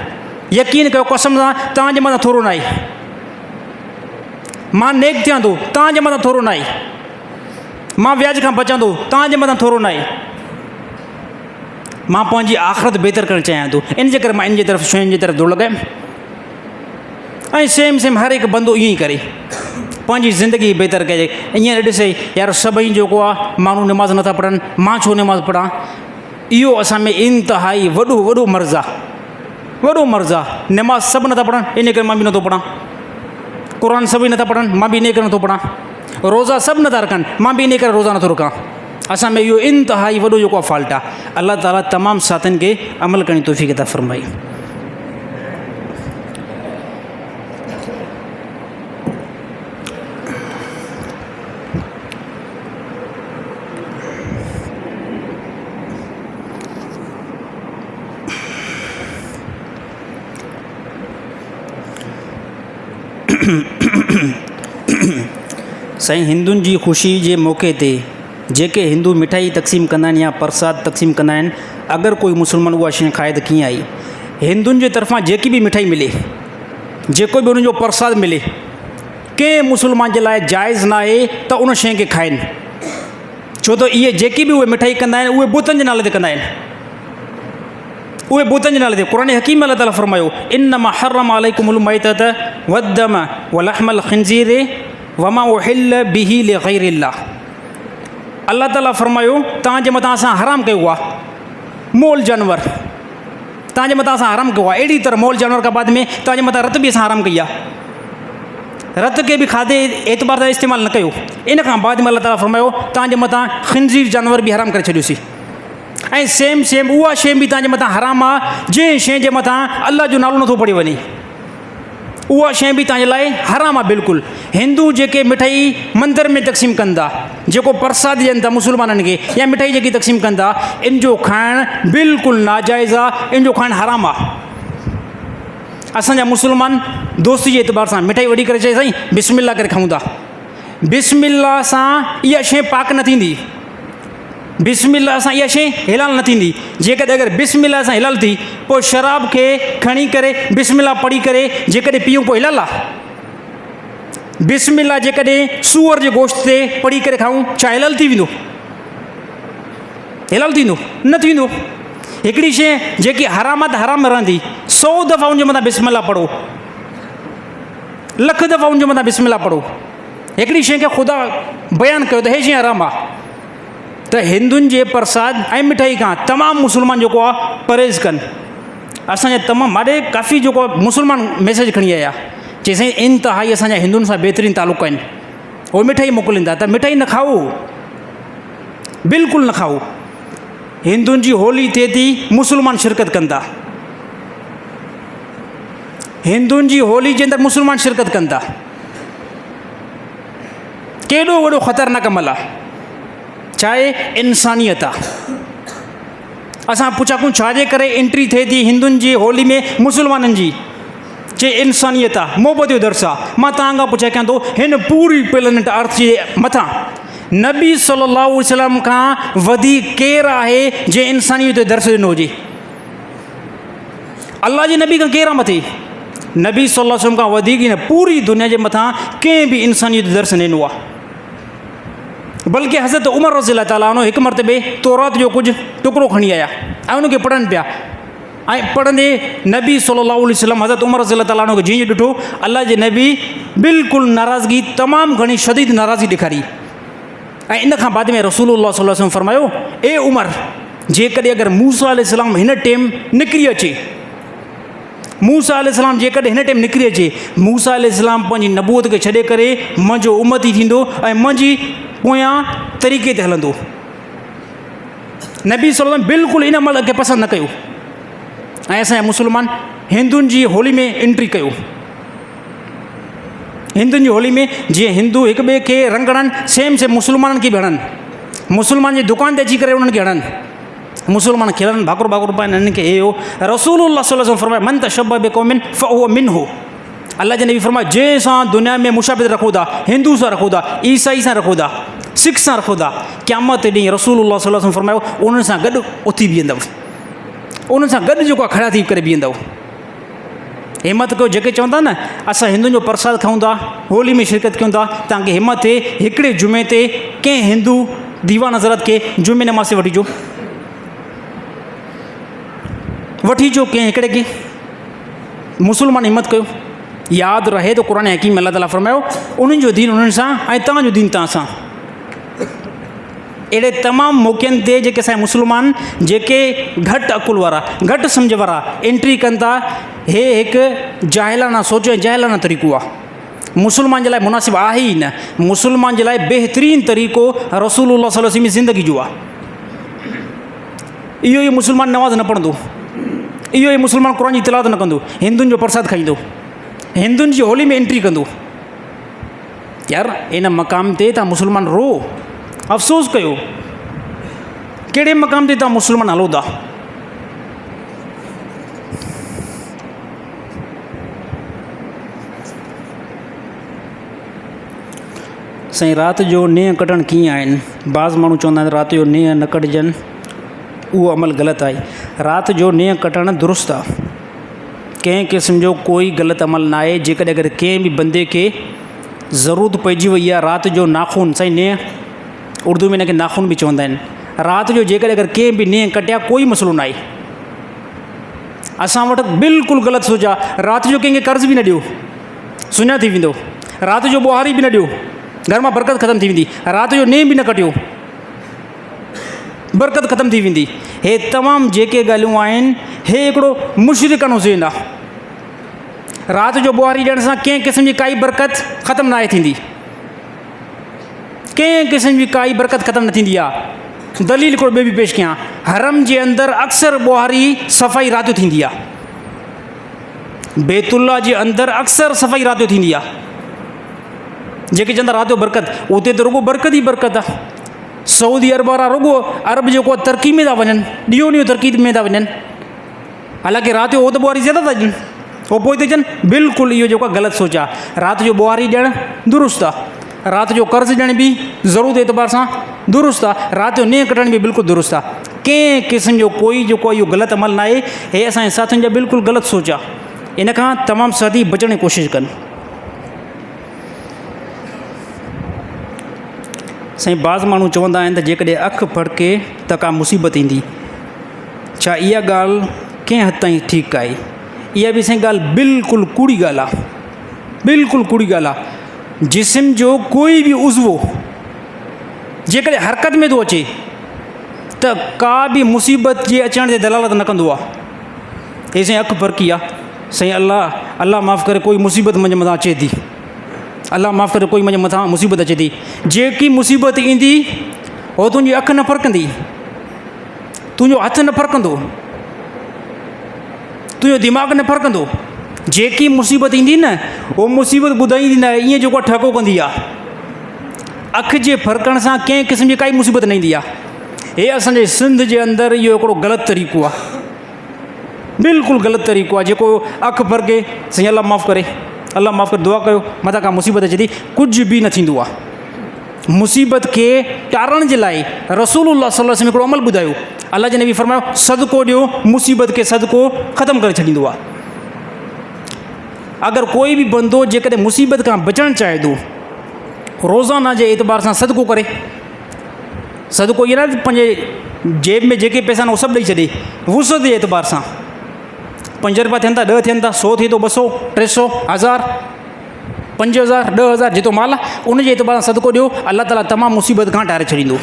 Speaker 2: यकीन कयो कसम सां तव्हांजे मथां थोरो न आहे। मां नेक थियां थो, तव्हांजे मथां थोरो न आहे। मां व्याज खां बचां थो, तव्हांजे मथां थोरो न आहे। मां पंहिंजी आख़िरत बहितर करणु चाहियां थो, इन जे करे मां इन जे तरफ़ शयुनि जी तरफ़ दौड़ लॻायमि। ऐं सेम हर हिकु बंदो ईअं ई करे पंहिंजी ज़िंदगी बहितर कजे। ईअं ॾिसे यार सभई जेको आहे माण्हू नमाज़ नथा पढ़नि, मां छो नमाज़ पढ़ां? इहो असां में इंतिहाई वॾो मर्ज़ु आहे, वॾो मर्ज़ु आहे। नमाज़ सभु नथा पढ़नि, इन करे मां बि नथो पढ़ां। क़ुर सभई नथा पढ़नि, मां बि इन करे नथो पढ़ां। रोज़ा सभु नथा रखनि, मां बि इन करे रोज़ा नथो रखां। असां में इहो इंतिहाई वॾो जेको आहे फॉल्ट आहे। अल्लाह ताला तमामु साथियुनि खे अमल करण जी तौफ़ीक़ अता फ़रमाई। साईं, हिंदुनि जी ख़ुशी जे मौक़े ते जेके हिंदू मिठाई तक़सीम कंदा आहिनि या परसाद तक़सीम कंदा आहिनि, अगरि कोई मुस्लमान उहा शइ खाए त कीअं आई? हिंदुनि जे तरफ़ां जेकी बि मिठाई मिले, जेको बि उन्हनि जो परसाद मिले, कंहिं मुस्लमान जे लाइ जाइज़ न आहे त उन शइ खे खाइनि। छो त इहे जेकी बि उहे मिठाई कंदा आहिनि, उहे बुतनि जे नाले ते कंदा आहिनि, उहे बुतनि जे नाले ते। क़ुर हकीम अल्लाह ताला फरमायो इन्नमा हर्रम अलैकुमुल मैतत वद्दम वलहमल खिंज़ीर वमा उहिल्ल बिही लिग़ैरिल्लाह। अल्लाह ताला फरमायो तव्हांजे मथां असां हराम कयो आहे मोल जानवर, तव्हांजे मथां असां हराम कयो आहे। अहिड़ी तरह मोल जानवर खां बाद में तव्हांजे मथां रत बि असां हराम कई आहे। रत खे बि खाधे एतबार सां इस्तेमालु न कयो। इन खां बाद में अल्लाह ताला फरमायो तव्हांजे मथां खिंज़ीर जानवर बि हराम करे छॾियोसीं। ऐं सेम उहा शइ बि तव्हांजे मथां हराम आहे जंहिं शइ जे मथां अल्लाह जो नालो नथो पढ़ियो वञे, उहा शइ बि तव्हांजे लाइ हराम आहे बिल्कुलु। हिंदू जेके मिठाई मंदर में तक़सीम कंदा, जेको परसाद ॾियनि था मुस्लमाननि खे, या मिठाई जेकी तक़सीम कंदा, इन जो खाइणु बिल्कुलु नाजाइज़ आहे, इन जो खाइणु हराम आहे। असांजा मुस्लमान दोस्ती जे एतबार सां मिठाई वठी करे चए साईं बिस्मिल्लाह करे खाऊं था। बिस्मिल्लाह सां इहा शइ पाक न थींदी, बिस्मिल्लाह सां इहा शइ हिलाल न थींदी। जेकॾहिं अगरि बिस्मिल्लाह सां हिलाल थी, पोइ शराब खे खणी करे बिस्मिल्लाह पढ़ी करे जेकॾहिं पीऊं पोइ हिलाल आहे। बिस्मिल्लाह जेकॾहिं सूअर जे गोश्त ते पढ़ी करे खाऊं, छा हिलाल थी वेंदो? हिलाल थींदो? न थींदो। हिकिड़ी शइ जेकी हराम आहे त हराम रहंदी। 100 दफ़ा उनजे मथां बिस्मिल्लाह पढ़ो, लख दफ़ा उनजे मथां बिस्मिल्लाह पढ़ो, हिकिड़ी शइ खे ख़ुदा बयानु कयो त हे शइ हराम आहे। त हिंदुनि जे परसाद ऐं मिठाई खां तमामु मुस्लमान जेको आहे परहेज़ कनि। असांजे तमामु माॾे काफ़ी जेको मुस्लमान मैसेज खणी आया, चई साईं इंतिहाई असांजा हिंदुनि सां बहितरीनु तालुक़ आहिनि, उहे मिठाई मोकिलींदा, त मिठाई न खाओ, बिल्कुलु न खाओ। हिंदुनि जी होली थिए थी, मुस्लमान शिरकत कनि था। हिंदुनि जी होली जे अंदरि मुस्लमान शिरकत कनि था। केॾो वॾो ख़तरनाक अमल आहे, छा आहे? इंसानियत आहे। असां पुछा कयूं छाजे करे एंट्री थिए थी हिंदुनि जी होली में मुस्लमाननि जी? चए इंसानियत आहे, मोहबत जो दर्स आहे। मां तव्हां खां पुछा कयां थो, हिन पूरी प्लेनेट अर्थ जे मथां नबी सल्लल्लाहु अलैहि वसल्लम खां वधीक केरु आहे जंहिं इंसानियत जो दर्स ॾिनो हुजे? अल्लाह जे नबी खां केरु आहे मथे? नबी सल्लल्लाहु अलैहि वसल्लम खां वधीक न पूरी दुनिया जे मथां कंहिं बि इंसानियत जो दर्स न ॾिनो आहे। बल्कि हज़रत उमर रज़ी अल्लाह ताला अन्हु हिकु मरतबे तौरात जो कुझु टुकड़ो खणी आया ऐं उनखे पढ़नि पिया। ऐं पढ़ंदे नबी सल्लल्लाहु अलैहि वसल्लम हज़रत उमर रज़ियल्लाहु ताला अन्हु खे जीअं ॾिठो अल्लाह जे नबी बिल्कुलु नाराज़गी तमामु घणी शदीद नाराज़गी ॾेखारी। ऐं इन खां बाद में रसूलुल्लाह सल्लल्लाहु अलैहि वसल्लम फरमायो, ए उमर, जेकॾहिं अगरि मूसा अलैहिस्सलाम हिन टाइम निकिरी अचे, मूसा अलैहिस्सलाम जेकॾहिं हिन टाइम निकिरी अचे, मूसा अलैहिस्सलाम पंहिंजी नबूअत खे छॾे करे मुंहिंजो उम्मती थींदो ऐं मुंहिंजी पोयां तरीक़े ते हलंदो। नबी सल्लल्लाहु अलैहि वसल्लम बिल्कुलु इन अमल खे पसंदि न कयो ऐं असांजा मुस्लमान हिंदुनि जी होली में एंट्री कयो। हिंदुनि जी होली में जीअं हिंदू हिक ॿिए खे रंग हणनि, सेम सेम मुस्लमाननि खे बि हणनि, मुस्लमान जी दुकान ते अची करे उन्हनि खे हणनि, मुस्लमान खिलनि भाकुर भाकुर पाइनि, हिननि खे हे हो। रसूलुल्लाह सल्लल्लाहु अलैहि वसल्लम फरमाए, मन तशब्बह बिक़ौमिन फहुव मिन्हु। अल्लाह जे नबी फरमाए, जंहिंसां दुनिया में मुशाबित रखो था, हिंदू सां रखो था, ईसाई सां रखो था, सिख सां रखो था, क़यामत ॾींहुं रसूलुल्लाह सल्लल्लाहु अलैहि वसल्लम फरमायो उन्हनि सां गॾु उथी बीहंदव, उन्हनि सां गॾु जेको आहे खड़ा थी करे बीहंदव। हिमत कयो, जेके चवंदा न असां हिंदुनि जो प्रसाद खाऊं था, होली में शिरकत कयूं था, तव्हांखे हिमत थिए हिकिड़े जुमे ते कंहिं हिंदू दीवान हज़रत खे जुमे नमाज़ ते वठी अचो, वठी अचो कंहिं हिकिड़े खे। मुस्लमान हिमत कयो, यादि रहे त क़ुर हकीम में अल्लाह ताला फरमायो उन्हनि जो दीन उन्हनि सां ऐं तव्हांजो दीन तव्हां सां। अहिड़े तमामु मौक़नि ते जेके असांजा मुस्लमान जेके घटि अकुल वारा, घटि सम्झ वारा एंट्री कनि था, हे हिकु जाहिलाना सोच ऐं जाहिलाना तरीक़ो आहे। मुस्लमान जे लाइ मुनासिबु आहे ई न। मुस्लमान जे लाइ बहितरीनु तरीक़ो रसूलुल्लाह सल्लल्लाहु अलैहि वसल्लम जी ज़िंदगी जो आहे। इहो ई मुस्लमान नमाज़ न पढ़ंदो, इहो ई मुस्लमान क़ुर जी तिलावत न कंदो, हिंदुनि जो प्रसाद खाईंदो, हिंदुनि जी होली में एंट्री कंदो। यार इन मक़ाम ते तव्हां मुस्लमान रो, अफ़सोस कयो, कहिड़े मक़ाम ते तव्हां मुस्लमान हलो था। साईं, राति जो नींहं कटणु कीअं आहिनि? बाज़ माण्हू चवंदा आहिनि राति जो नींहं न कटिजनि, उहो अमल ग़लति आहे। राति जो नींहं कटणु दुरुस्त आहे, कंहिं क़िस्म जो कोई ग़लति अमल न आहे। जेकॾहिं अगरि कंहिं बि बंदे खे ज़रूरत पइजी वई आहे राति जो नाख़ून, साईं नींहं उर्दू में हिन खे नाख़ून बि चवंदा आहिनि, राति जो जेकॾहिं अगरि कंहिं बि नींहं कटिया कोई मसइलो न आहे। असां वटि बिल्कुलु ग़लति सोच आहे, राति जो कंहिंखे कर्ज़ बि न ॾियो, सुञा थी वेंदो। राति जो ॿुहारी बि न ॾियो, घर मां बरक़त ख़तमु थी वेंदी। राति जो नींहं बि न कटियो, बरक़त ख़तमु थी वेंदी। हे तमामु जेके ॻाल्हियूं आहिनि, हे हिकिड़ो मुशरिकनो ज़हन आहे। राति जो ॿुहारी ॾियण सां कंहिं क़िस्म जी काई बरक़त ख़तमु न आहे थींदी, कंहिं क़िस्म जी काई बरक़त ख़तमु न थींदी आहे। दलील हिकिड़ो ॿियो बि पेश कयां, हरम जे अंदरि अक्सर ॿुहारी सफ़ाई राति जो थींदी आहे, बैतुल्ला जे अंदरि अक्सर सफ़ाई राति जो थींदी आहे। जेके चवंदा राति जो बरक़त, उते त रुॻो बरक़त ई बरक़त आहे। सऊदी अरब वारा रुॻो अरब जेको आहे तरक़ी में था वञनि, ॾींहों ॾींहों तरक़ी में था वञनि, हालांकि राति जो उहो त ॿुहारी ज़्यादा था ॾियनि, उहो पोइ थी अचनि। बिल्कुलु इहो जेको आहे ग़लति सोच आहे। राति जो ॿुहारी ॾियणु दुरुस्त आहे, राति जो कर्ज़ ॾियण बि ज़रूरत एतबार सां दुरुस्त आहे, राति जो नींहं कटण बि बिल्कुलु दुरुस्त आहे। कंहिं क़िस्म जो कोई जेको इहो ग़लति अमल न आहे। हे असांजे साथियुनि जा बिल्कुलु ग़लति सोच आहे। इन खां तमामु साथी बचण जी कोशिशि कनि। साईं, बाज़ माण्हू चवंदा आहिनि त जेकॾहिं अखि फड़के त का मुसीबत ईंदी। छा इहा ॻाल्हि कंहिं हद ताईं ठीकु आहे? इहा बि साईं ॻाल्हि बिल्कुलु कूड़ी ॻाल्हि आहे, बिल्कुलु कूड़ी ॻाल्हि आहे। जिस्म जो कोई बि उज़वो जेकॾहिं हरकत में थो अचे त का बि मुसीबत जे अचण जे दलालत न कंदो आहे। हे साईं अखि फरकी आहे। साईं अल्लाह माफ़ु करे कोई मुसीबत मुंहिंजे मथां अचे थी, अल्लाह माफ़ु करे कोई मुंहिंजे मथां मुसीबत अचे थी। जेकी मुसीबत ईंदी उहो तुंहिंजी अखि न फरकंदी, तुंहिंजो हथु न फरकंदो, तुंहिंजो दिमाग़ु न फरकंदो। जेकी मुसीबत ईंदी न, उहो मुसीबत ॿुधाईंदी न आहे, ईअं जेको आहे ठको कंदी आहे। अखि जे फरकण सां कंहिं क़िस्म जी काई मुसीबत न ईंदी आहे। हे असांजे सिंध जे अंदरि इहो हिकिड़ो ग़लति तरीक़ो आहे, बिल्कुलु ग़लति तरीक़ो आहे। जेको अखि फरके, साईं अल्लाह माफ़ु करे, अल्लाह माफ़ु करे, दुआ कयो, मथां का मुसीबत अचे थी, कुझु बि न थींदो आहे। मुसीबत खे टारण जे लाइ रसूलुल्लाह सल्लल्लाहु अलैहि वसल्लम हिकिड़ो अमल ॿुधायो। अल्लाह जे नबी फरमायो, सदको ॾियो, मुसीबत खे सदको ख़तमु करे छॾींदो आहे। अगरि कोई बि बंदो जेकॾहिं मुसीबत खां बचणु चाहे थो, रोज़ाना जे एतबार सां सदको करे, सदको इहो न पंहिंजे जेब में जेके पैसा आहिनि उहे सभु ॾेई छॾे, वुसअत जे एतबार सां 5 रुपया थियनि था, 10 थियनि था, 100 थिए थो, 200, 300, 1000, 5000, 10000 जेतिरो माल आहे उन जे एतबार सां सदको ॾियो, अलाह ताला तमामु मुसीबत खां टारे छॾींदो।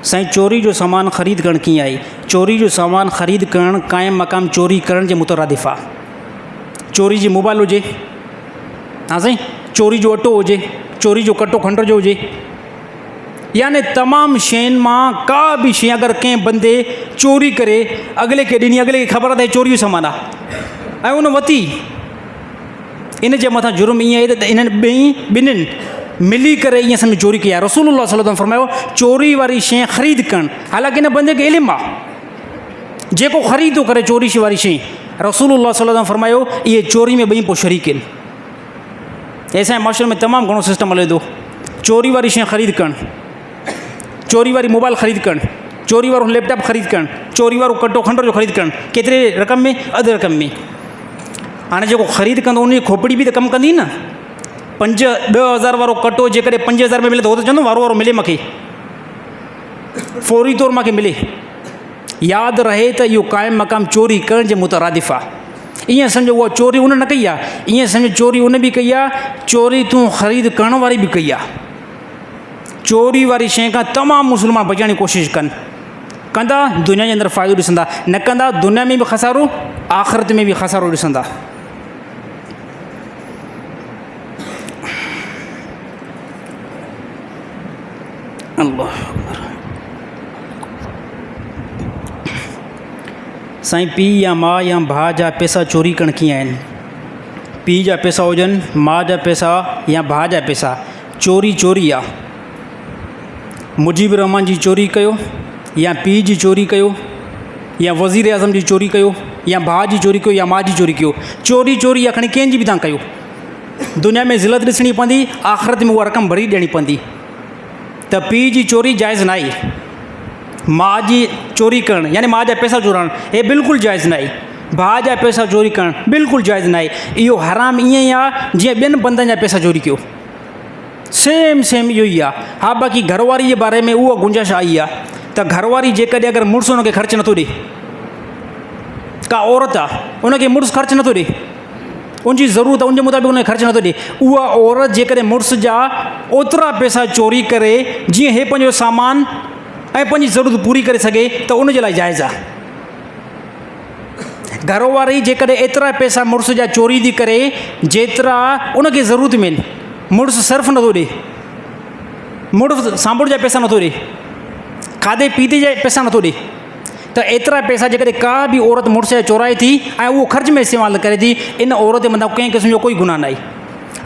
Speaker 2: साईं, चोरी जो सामान ख़रीद करणु कीअं आहे? चोरी जो सामान ख़रीद करणु क़ाइम मक़ाम चोरी करण जे मुतरादिफ़ आहे। चोरी जी मोबाइल हुजे, हा साईं, चोरी जो अटो हुजे, चोरी जो कटो खंड जो हुजे, यानी तमामु शयुनि मां का बि शइ अगरि कंहिं बंदे चोरी करे अॻिले खे ॾिनी, अॻिले खे ख़बर आहे त चोरी जो सामान आहे ऐं उन वरिती, इन जे मथां जुर्म ईअं आहे त इन्हनि ॿिन्हिनि मिली करे ईअं सम्झ चोरी कई आहे। रसूलुल्लाह सल्लल्लाहु अलैहि वसल्लम फरमायो चोरी वारी शइ ख़रीद करणु, हालांकि हिन बंदे खे इल्मु आहे जेको ख़रीद थो करे चोरी वारी शइ, रसूलुल्लाह सल्लल्लाहु अलैहि वसल्लम फरमायो इहे चोरी में ॿई पोइ शरीक आहिनि। असांजे माशरे में तमामु घणो सिस्टम हले थो, चोरी वारी शइ ख़रीद करणु, चोरी वारी मोबाइल ख़रीद करणु, चोरी वारो लैपटॉप ख़रीद करणु, चोरी वारो कटो खंड जो ख़रीद करणु, केतिरे रक़म में? अधु रक़म में। हाणे जेको ख़रीद कंदो उनजी खोपड़ी बि त कमु कंदी न। 5-10 हज़ार वारो कटो जेकॾहिं 5000 में मिले त उहो त चवंदो वारो वारो मिले मूंखे, फौरी तौरु मूंखे मिले। यादि रहे त इहो क़ाइम मक़ाम चोरी करण जे मुतरादिफ़ आहे। ईअं सम्झो उहा चोरी उन न कई आहे, ईअं सम्झो चोरी उन बि कई आहे, चोरी तूं ख़रीद करण वारी बि कई आहे। चोरी वारी शइ खां तमामु मुस्लमान बचण जी कोशिशि कनि, कंदा दुनिया जे अंदरि फ़ाइदो ॾिसंदा, न कंदा दुनिया में बि ख़सारो, आख़िरत में बि ख़सारो ॾिसंदा। अल्लाह साईं, पीउ या माउ या भाउ जा पैसा चोरी करणु कीअं आहिनि? पीउ जा पैसा हुजनि, माउ जा पैसा या भाउ जा पैसा, चोरी चोरी आहे। मुजीबुर रहमान जी चोरी कयो, या पीउ जी चोरी कयो, या वज़ीर आज़म जी चोरी कयो, या भाउ जी चोरी कयो, या माउ जी चोरी कयो, चोरी चोरी या खणी कंहिंजी बि तव्हां कयो, दुनिया में ज़िलत ॾिसणी पवंदी, आख़िरत में उहा रक़म भरी ॾियणी पवंदी। त पीउ जी चोरी जाइज़ न आहे, माउ जी चोरी करणु यानी माउ जा पैसा चोराइणु हे बिल्कुलु जाइज़ न आहे, भाउ जा पैसा चोरी करणु बिल्कुलु जाइज़ न आहे। इहो हराम ईअं ई आहे जीअं ॿियनि बंदनि जा पैसा चोरी कयो, सेम इहो ई आहे। हा, बाक़ी घरवारी जे बारे में उहा गुंजाइश आई आहे त घरवारी जेकॾहिं अगरि मुड़ुसु हुनखे ख़र्चु नथो ॾिए, का औरत आहे उनखे मुड़ुसु ख़र्चु नथो ॾिए, उनजी ज़रूरत आहे उनजे मुताबिक़ उनखे ख़र्चु नथो ॾिए, उहा औरत जेकॾहिं मुड़ुसु जा ओतिरा पैसा चोरी करे जीअं हे पंहिंजो सामान ऐं पंहिंजी ज़रूरत पूरी करे सघे त उनजे लाइ जाइज़ आहे। घरवारी जेकॾहिं एतिरा पैसा मुड़ुसु जा चोरी थी करे जेतिरा उनखे ज़रूरत में आहिनि, मुड़ुसु सर्फ नथो ॾिए, मुड़ुसु साम्बुड़ जा पैसा नथो ॾिए, खाधे पीते जा पैसा नथो ॾिए, त एतिरा पैसा जेकॾहिं का बि औरत मुड़ुस जा चोराए थी ऐं उहो ख़र्च में इस्तेमालु करे थी, इन औरत जे मथां कंहिं क़िस्म जो कोई गुनाह न आहे।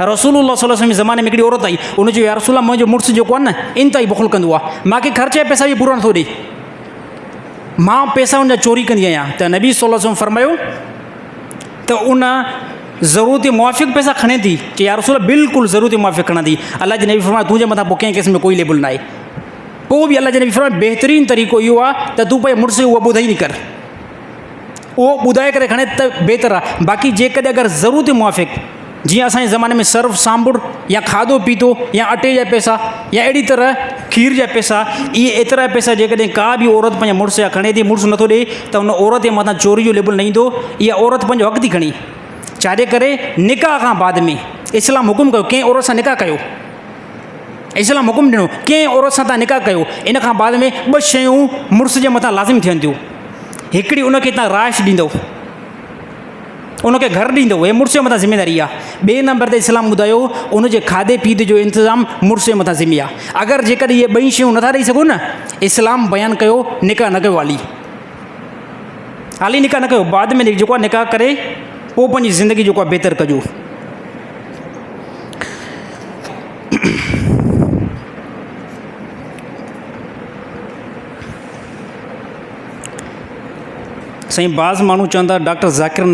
Speaker 2: रसूलुल्लाह सल्लल्लाहु अलैहि वसल्लम जे ज़माने में हिकिड़ी औरत आई, उन जो या रसूलल्लाह मुंहिंजो मुड़ुसु जेको आहे न इंतिहाई बुख़ल कंदो आहे, मूंखे ख़र्च जा पैसा बि पूरा नथो ॾिए, मां पैसा उनजा चोरी कंदी आहियां। त नबी सल्लल्लाहु अलैहि वसल्लम फरमायो त उन ज़रूरत जे मुआफ़िक़ पैसा खणे थी, चई या रसूल बिल्कुलु ज़रूरत जे मुआफ़िक़ खणंदी। अलाह जे नबी फरमायो तुंहिंजे मथां पोइ कंहिं क़िस्म में कोई लेबल न आहे। पोइ बि अलाह जे नबी फरमायो बहितरीनु तरीक़ो इहो आहे त तूं पंहिंजे मुड़ुस उहा ॿुधाई न कर, उहो ॿुधाए करे खणे त बहितरु आहे। बाक़ी जेकॾहिं अगरि ज़रूरत जे मुआफ़िक़ जीअं असांजे ज़माने में सर्फ साम्बुड़ या खाधो पीतो या अटे जा पैसा या अहिड़ी तरह खीर जा पैसा, इहे एतिरा पैसा जेकॾहिं का बि औरत पंहिंजे मुड़ुस जा खणे थी, मुड़ुसु नथो ॾिए त उन औरत जे मथां चोरी जो लेबल न ईंदो। इहा औरत पंहिंजो हक़ थी खणी, छाजे करे निकाह खां बाद में इस्लाम हुकुम कयो कंहिं औरत सां निकाह कयो, इस्लाम हुकुम ॾिनो कंहिं औरत सां तव्हां निकाह कयो, इन खां बाद में 2 शयूं मुड़ुस जे मथां लाज़िम थियनि थियूं। हिकिड़ी उनखे तव्हां राइश ॾींदव, उनखे घरु ॾींदव, हे मुड़ुस जे मथां ज़िमेदारी आहे। ॿिए नंबर ते इस्लाम ॿुधायो उनजे खाधे पीते जो इंतिज़ाम मुड़ुस जे मथां ज़िम्मी आहे। अगरि जेकॾहिं इहे 2 शयूं नथा ॾेई सघो न, इस्लाम बयानु कयो निकाह न कयो, हाली निकाह न कयो, बाद में जेको आहे निकाह करे पोइ पंहिंजी ज़िंदगी जेको आहे बहितर कजो। साईं, बाज़ माण्हू चवंदा डॉक्टर ज़ाकिर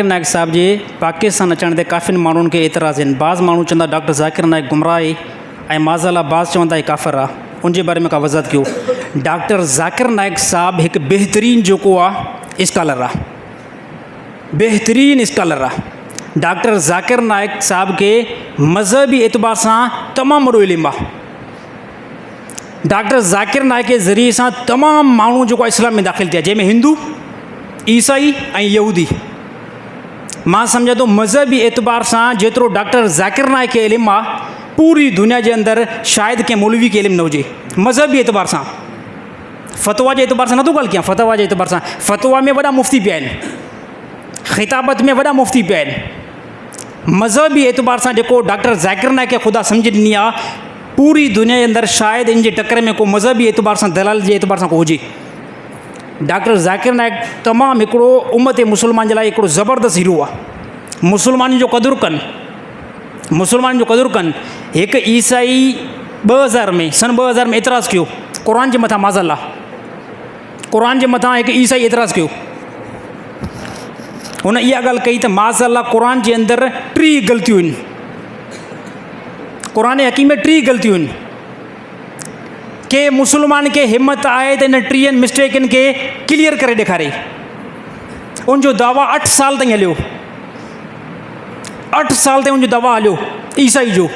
Speaker 2: नाइक साहिब जे पाकिस्तान अचण ते काफ़िनि माण्हुनि खे एतिराज़ आहिनि। बाज़ माण्हू चवंदा डॉक्टर ज़ाकिर नाइक गुमराह आहे ऐं माज़अल्लाह बाज़ चवंदा काफ़िर आहे, उनजे बारे में का वज़ाहत कयो। डॉक्टर ज़ाकिर नाइक साहिबु हिकु बहितरीनु जेको आहे स्कॉलर आहे, बहितरीनु स्कॉलर आहे। डॉक्टर ज़ाकिर नाइक साहिब खे मज़हबी एतबार सां तमामु वॾो इल्मु आहे। डॉक्टर ज़ाकिर नाइक जे ज़रिए सां तमामु माण्हू जेको आहे इस्लाम में दाख़िल थिया, जंहिंमें हिंदू, ईसाई ऐं यहूदी। मां सम्झां थो मज़हबी एतबार सां जेतिरो डॉक्टर ज़ाकिर नाइक खे इल्मु आहे, पूरी दुनिया जे अंदरि शायदि कंहिं मौलवी खे इल्मु न हुजे। मज़हबी एतबार सां, फ़तवा जे एतबार सां नथो ॻाल्हि कयां, फ़तवा जे एतबार सां, फ़तवा में वॾा मुफ़्ती पिया आहिनि, ख़िताबत में वॾा मुफ़्ती पिया आहिनि। मज़हबी एतबार सां जेको डॉक्टर ज़ाकिर नाइक खे ख़ुदा सम्झ ॾिनी आहे, पूरी दुनिया जे अंदरि शायदि इन जे टकर में को मज़हबी एतबार सां, दलाल जे एतबार सां को हुजे। डॉक्टर ज़ाकिर नाइक तमामु हिकिड़ो उम्मत मुस्लमान जे लाइ हिकिड़ो ज़बरदस्त हीरो आहे। मुस्लमाननि जो क़दुरु कनि, मुस्लमाननि जो क़दुरु कनि। हिकु ईसाई 2000 में सन 2000 में एतिराज़ु कयो क़ुर जे मथां, माज़अल्लाह क़ुर जे मथां हिकु ईसाई एतिराज़ु कयो। हुन इहा ॻाल्हि कई त माज़अल्लाह क़ुर जे अंदरि 3 ग़लतियूं आहिनि, क़ुर हकीम में 3 ग़लतियूं आहिनि। के मुस्लमान खे हिमत आहे त इन 3 मिस्टेकनि खे क्लियर करे ॾेखारे। उनजो दावा 8 साल ताईं हलियो, 8 साल ताईं उनजो दावा हलियो ईसाई जो।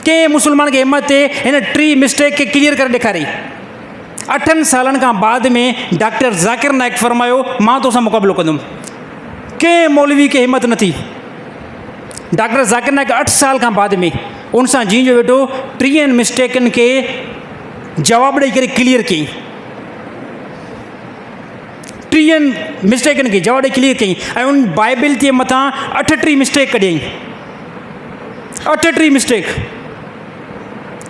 Speaker 2: कंहिं मुस्लमान खे हिमत थिए हिन 3 मिस्टेक खे क्लियर करे ॾेखारे। 8 सालनि खां बाद में डॉक्टर ज़ाकिर नाइक फरमायो मां तोसां मुक़ाबिलो कंदुमि। कंहिं मौलवी खे हिमत न थी। डॉक्टर ज़ाकिर नाइक 8 साल खां बाद में उन सां जीअं वेठो 3 मिस्टेकनि खे जवाबु ॾेई करे क्लियर कयईं। 3 मिस्टेकनि खे जवाबु ॾेई क्लियर कयईं ऐं उन बाइबिल जे मथां 38 मिस्टेक कढियईं, 38 मिस्टेक।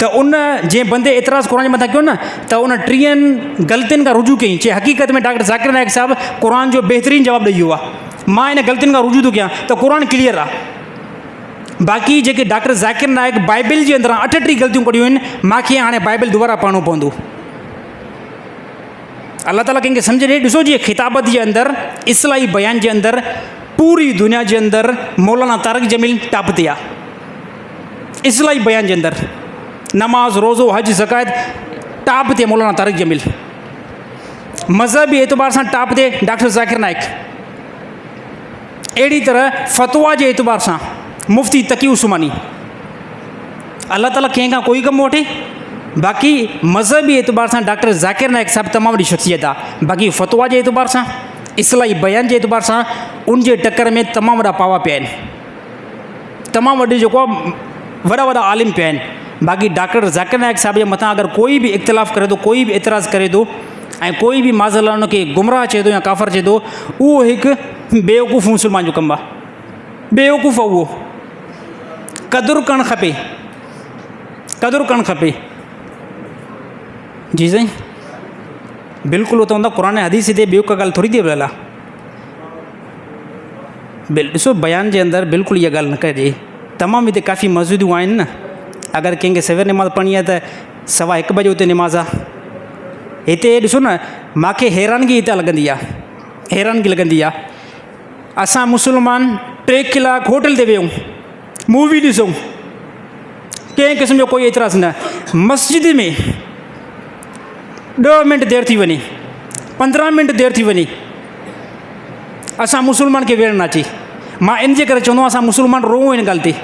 Speaker 2: त उन जंहिं बंदे एतिराज़ु क़ुर जे मथां कयो न, त उन 3 ग़लतियुनि खां रुजू कयईं। चई हक़ीक़त में डॉक्टर ज़ाकिर नाइक साहिबु क़ुर जो बहितरीनु जवाबु ॾेई वियो आहे। मां इन ग़लतियुनि खां रुजू थो कयां त क़ुर क्लियर आहे। बाक़ी जेके डॉक्टर ज़ाकिर नाइक बाइबिल जे अंदरां 38 ग़लतियूं कढियूं आहिनि, मूंखे हाणे बाइबिल दुबारा पढ़णो पवंदो। अल्लाह ताला कंहिंखे सम्झ ॾे। ॾिसो जी ख़िताबत जे अंदरि, इस्लाही बयान जे अंदरि, पूरी दुनिया जे अंदरि मौलाना तारिक जमील टॉप ते आहे। इस्लाही बयान जे अंदरि नमाज़, रोज़ो, हज, ज़कात टॉप ते मौलाना तारिक जमील। मज़हबी एतबार सां टॉप ते डॉक्टर ज़ाकिर नाइक। अहिड़ी तरह फ़तवा जे एतबार सां मुफ़्ती तकी उस्मानी। अल्लाह ताला कंहिंखां कोई कमु वठे। बाक़ी मज़हबी एतबार सां डॉक्टर ज़ाकिर नाइक साहिबु तमामु वॾी शख़्सियत आहे। बाक़ी फ़तवा जे एतबार सां, इस्लाही बयान जे एतबार सां उन जे टकर में तमामु वॾा पावा पिया आहिनि, तमामु वॾी जेको आहे वॾा वॾा आलिम पिया आहिनि। बाक़ी डॉक्टर ज़ाकिर नाइक साहिब जे मथां अगरि कोई बि इख़्तिलाफ़ करे थो, कोई बि एतिराज़ु करे थो ऐं कोई बि माज़अल्लाह उनखे गुमराह चए थो या काफ़र चए थो, उहो हिकु बेवकूफ़ मुस्लमान जो कमु आहे। बेवकूफ़ आहे उहो। क़दुरु करणु खपे, क़दुरु करणु खपे। जी साईं, बिल्कुलु उहो त हूंदा क़ुर हदीस ते ॿियो का ॻाल्हि थोरी थी वयल आहे। ॾिसो बयान जे अंदरि बिल्कुलु इहा ॻाल्हि न कजे। तमामु हिते काफ़ी मस्जिदूं आहिनि न। अगरि कंहिंखे सवेर निमाज़ पढ़णी आहे त 1:15 बजे उते निमाज़ आहे। हिते ॾिसो न, मूंखे हैरानगी हिते लॻंदी आहे, हैरानगी लॻंदी आहे। असां मुस्लमान 3 कलाक होटल ते वियूं, मूवी ॾिसूं, कंहिं क़िस्म जो कोई एतिराज़ु न। मस्जिद में 10 मिंट देरि थी वञे, 15 मिंट देरि थी वञे, असां मुस्लमान खे वेहणु न अचे। मां इन जे करे चवंदो आहियां असां मुस्लमान रोऊं हिन ॻाल्हि ते।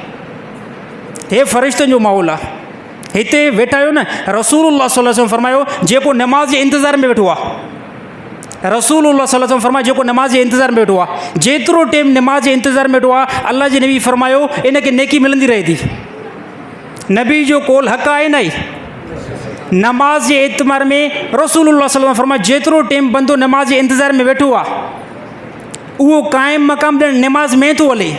Speaker 2: हे फ़रिश्तनि जो माहौल आहे। हिते वेठा आहियो न, रसूलुल्लाह सल्लल्लाहु अलैहि वसल्लम फरमायो जेको नमाज़ जे इंतज़ार में वेठो आहे, रसूलुल्लाह सल्लल्लाहु अलैहि वसल्लम फरमायो जेको नमाज़ जे इंतज़ार में वेठो आहे, जेतिरो टाइम नमाज़ जे इंतज़ार में वेठो आहे, अल्लाह जे नबी फरमायो इनखे नेकी मिलंदी रहे थी। नबी जो कौल हक़ आहे न। नमाज़ जे एतबार में रसूलुल्लाह सल्लल्लाहु अलैहि वसल्लम फरमायो जेतिरो टाइम बंदो नमाज़ जे इंतज़ार में वेठो आहे, उहो क़ाइम मक़ाम ॾियणु नमाज़ में थो हले।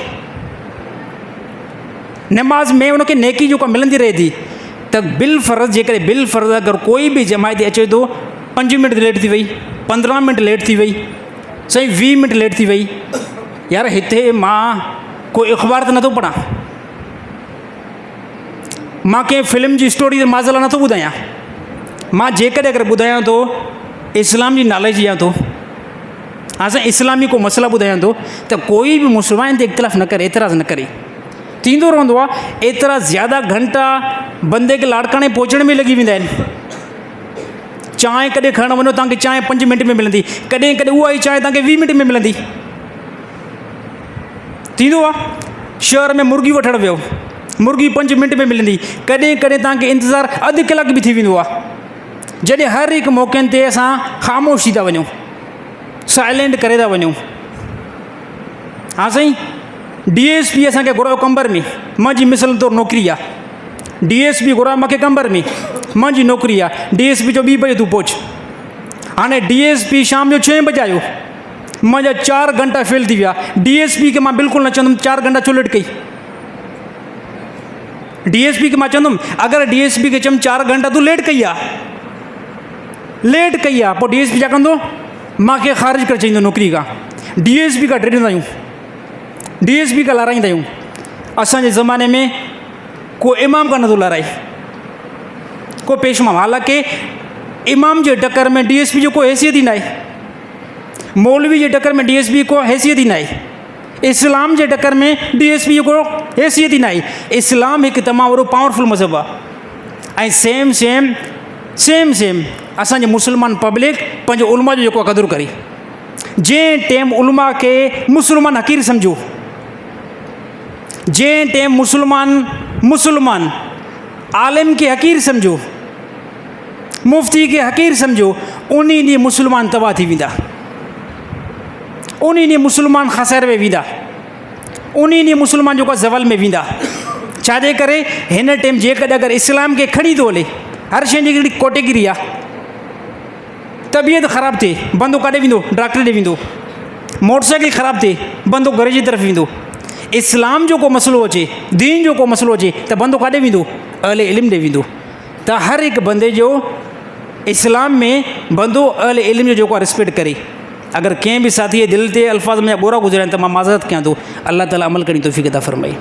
Speaker 2: नमाज़ में उनखे नेकी जेको मिलंदी रहे थी। त बिल फ़र्ज़ जेकॾहिं बिल फ़र्ज़ अगरि कोई बि जमायत अचे थो, 5 मिंट लेट थी वई, 15 मिंट लेट थी वई, साईं 20 मिंट लेट थी वई, यार हिते मां कोई अख़बार त नथो पढ़ां, मां कंहिं फिल्म जी स्टोरी माज़अल्लाह नथो ॿुधायां। मां जेकॾहिं अगरि ॿुधायां थो इस्लाम जी नॉलेज ॾियां थो, असां इस्लामी को मसइला ॿुधायां थो, त कोई बि मुस्लमान ते इख़्तिलाफ़ न करे, एतिराज़ु न करे। थींदो रहंदो आहे एतिरा ज़्यादा घंटा बंदे खे लाड़काणे पहुचण में लॻी वेंदा आहिनि। चांहि कॾहिं खणणु वञो तव्हांखे चांहि 5 मिंट में मिलंदी, कॾहिं कॾहिं उहा ई चांहि तव्हांखे 20 मिंट में मिलंदी। थींदो आहे शहर में मुर्गी वठणु वियो, मुर्गी 5 मिंट में मिलंदी, कॾहिं कॾहिं तव्हांखे इंतज़ारु 1/2 कलाक बि थी वेंदो आहे। जॾहिं हर हिकु मौक़नि ते असां ख़ामोश थी था वञूं, साइलेंट करे था वञूं। हा साईं, DSP असांखे घुरायो कंबर में, मुंहिंजी मिसल तौरु नौकिरी आहे। DSP घुरायो मूंखे कंबर में, मुंहिंजी नौकिरी आहे। DSP जो 2 बजे तूं पहुच। हाणे DSP शाम जो 6 बजे आयो, मुंहिंजा 4 घंटा फेल थी विया। DSP खे मां बिल्कुलु न चवंदुमि 4 घंटा छो लेट कई। DSP खे मां चवंदुमि अगरि DSP खे चयमि 4 घंटा तूं लेट कई आहे, पोइ DSP छा कंदो? मूंखे ख़ारिज करे चईंदो नौकिरी खां। DSP खां ड्रिॾंदा आहियूं, DSP खां लाराईंदा आहियूं। असांजे ज़माने में को इमाम खां नथो लाराए, को पेशवा। हालांकि इमाम जे टकर में DSP जो कोई हैसियत ई न आहे, मौलवी जे टकर में DSP को हैसियत ई न आहे, इस्लाम जे टकर में DSP जो को हैसियत ई न आहे। इस्लाम हिकु तमामु वॾो पावरफुल मज़हब आहे। ऐं सेम असांजे मुस्लमान पब्लिक पंहिंजे उलमा जो जेको क़दुरु करे। जंहिं टाइम उलमा खे मुस्लमान हक़ीर सम्झो, जंहिं टाइम मुस्लमान आलिम खे हक़ीर सम्झो, मुफ़्ती खे हक़ीर सम्झो, उन ॾींहुं मुस्लमान तबाह थी वेंदा, उन ॾींहुं मुस्लमान ख़सर में वेंदा, उन ॾींहुं मुस्लमान जेको ज़वल में वेंदा। छाजे करे? हिन टाइम जेकॾहिं अगरि इस्लाम खे खणी थो हले, हर शइ जी हिकिड़ी कैटेगरी आहे। तबियत ख़राबु थिए, बंदो काॾे वेंदो? डॉक्टर ॾे वेंदो। मोटरसाइकिल ख़राबु थिए, बंदो घर जी तरफ़ वेंदो। इस्लाम जो को मसइलो अचे, दीन जो को मसइलो अचे, त बंदो काॾे वेंदो? अहले इल्म ॾे वेंदो। त हर हिकु बंदे जो इस्लाम में बंदो अहले इल्म जो जेको आहे रिस्पेक्ट करे। अगरि कंहिं बि साथी दिलि ते अल्फाज़ में ॿोरा गुज़रिया आहिनि त मां माज़रत कयां थो। अल्लाह ताला अमल करण जी तौफ़ीक़ अता फ़रमाए।